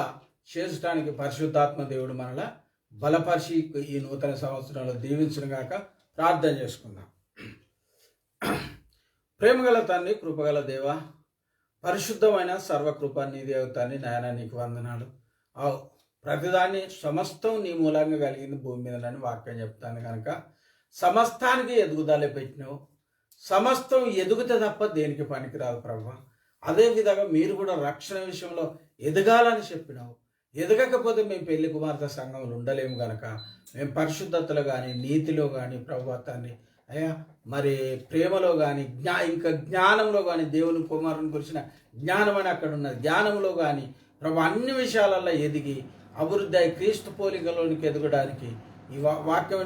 చేసడానికి పరిశుద్ధాత్మ దేవుడు మనలా బలపరిచి ఈ నూతన సంవత్సరంలో దీవించును గాక. ప్రార్థన చేసుకుందాం. ప్రేమగల తండ్రి, కృపగల దేవ, పరిశుద్ధమైన సర్వకృప నీ దేవతాన్ని నాయన నీకు వందనాలు. ప్రతిదాన్ని సమస్తం నీ మూలంగా కలిగింది భూమి మీదనని వాక్యం చెప్తాను. కనుక సమస్తానికి ఎదుగుదల పెట్టినావు. సమస్తం ఎదుగుతే తప్ప దేనికి పనికిరాదు ప్రభు. అదేవిధంగా మీరు కూడా రక్షణ విషయంలో ఎదగాలని చెప్పినావు. ఎదగకపోతే మేము పెళ్లి కుమార్తె సంఘంలో ఉండలేము. కనుక మేము పరిశుద్ధతలో కానీ, నీతిలో కానీ ప్రభుత్వాన్ని అయ్యా మరి ప్రేమలో కానీ, ఇంకా జ్ఞానంలో కానీ, దేవుని కుమారుని గురించిన జ్ఞానం అని అక్కడ ఉన్నది, జ్ఞానంలో కానీ ప్రభు అన్ని విషయాలలో ఎదిగి అభివృద్ధి అయి క్రీస్తు పోలికలోనికి ఎదగడానికి ఈ వాక్యం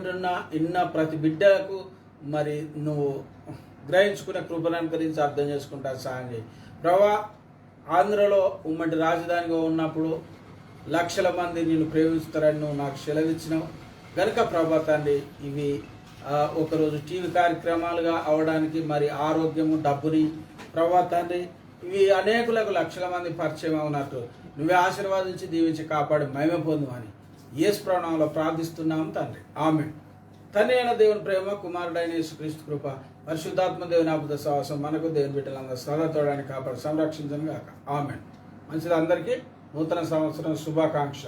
విన్న ప్రతి బిడ్డకు మరి నువ్వు గ్రహించుకునే కృపను అనుకరించి అర్థం చేసుకుంటా సాయం చేయి ప్రభా. ఆంధ్రలో ఉమ్మడి రాజధానిగా ఉన్నప్పుడు లక్షల మంది నిన్ను ప్రేమిస్తారని నువ్వు నాకు సెలవిచ్చినావు కనుక ప్రభా తండ్రి, ఇవి ఒకరోజు టీవీ కార్యక్రమాలుగా అవడానికి మరి ఆరోగ్యము డబ్బుని ప్రభా తండ్రి, ఇవి అనేకులకు లక్షల మంది పరిచయం అవునట్టు నువ్వే ఆశీర్వాదించి దీవించి కాపాడి మహిమ పొందుమని యేసు నామములో ప్రార్థిస్తున్నాము తండ్రి, ఆమేన్. తండ్రి అయిన దేవుని ప్రేమ, కుమారుడైన యేసుక్రీస్తు కృప, పరిశుద్ధాత్మ దేవుని అద్భుత సహవాసం మనకు దేవుని బిడ్డలందరూ సదా తోడని కాపాడి సంరక్షించను గాక, ఆమేన్. మంచిది. అందరికీ నూతన సంవత్సరం శుభాకాంక్ష.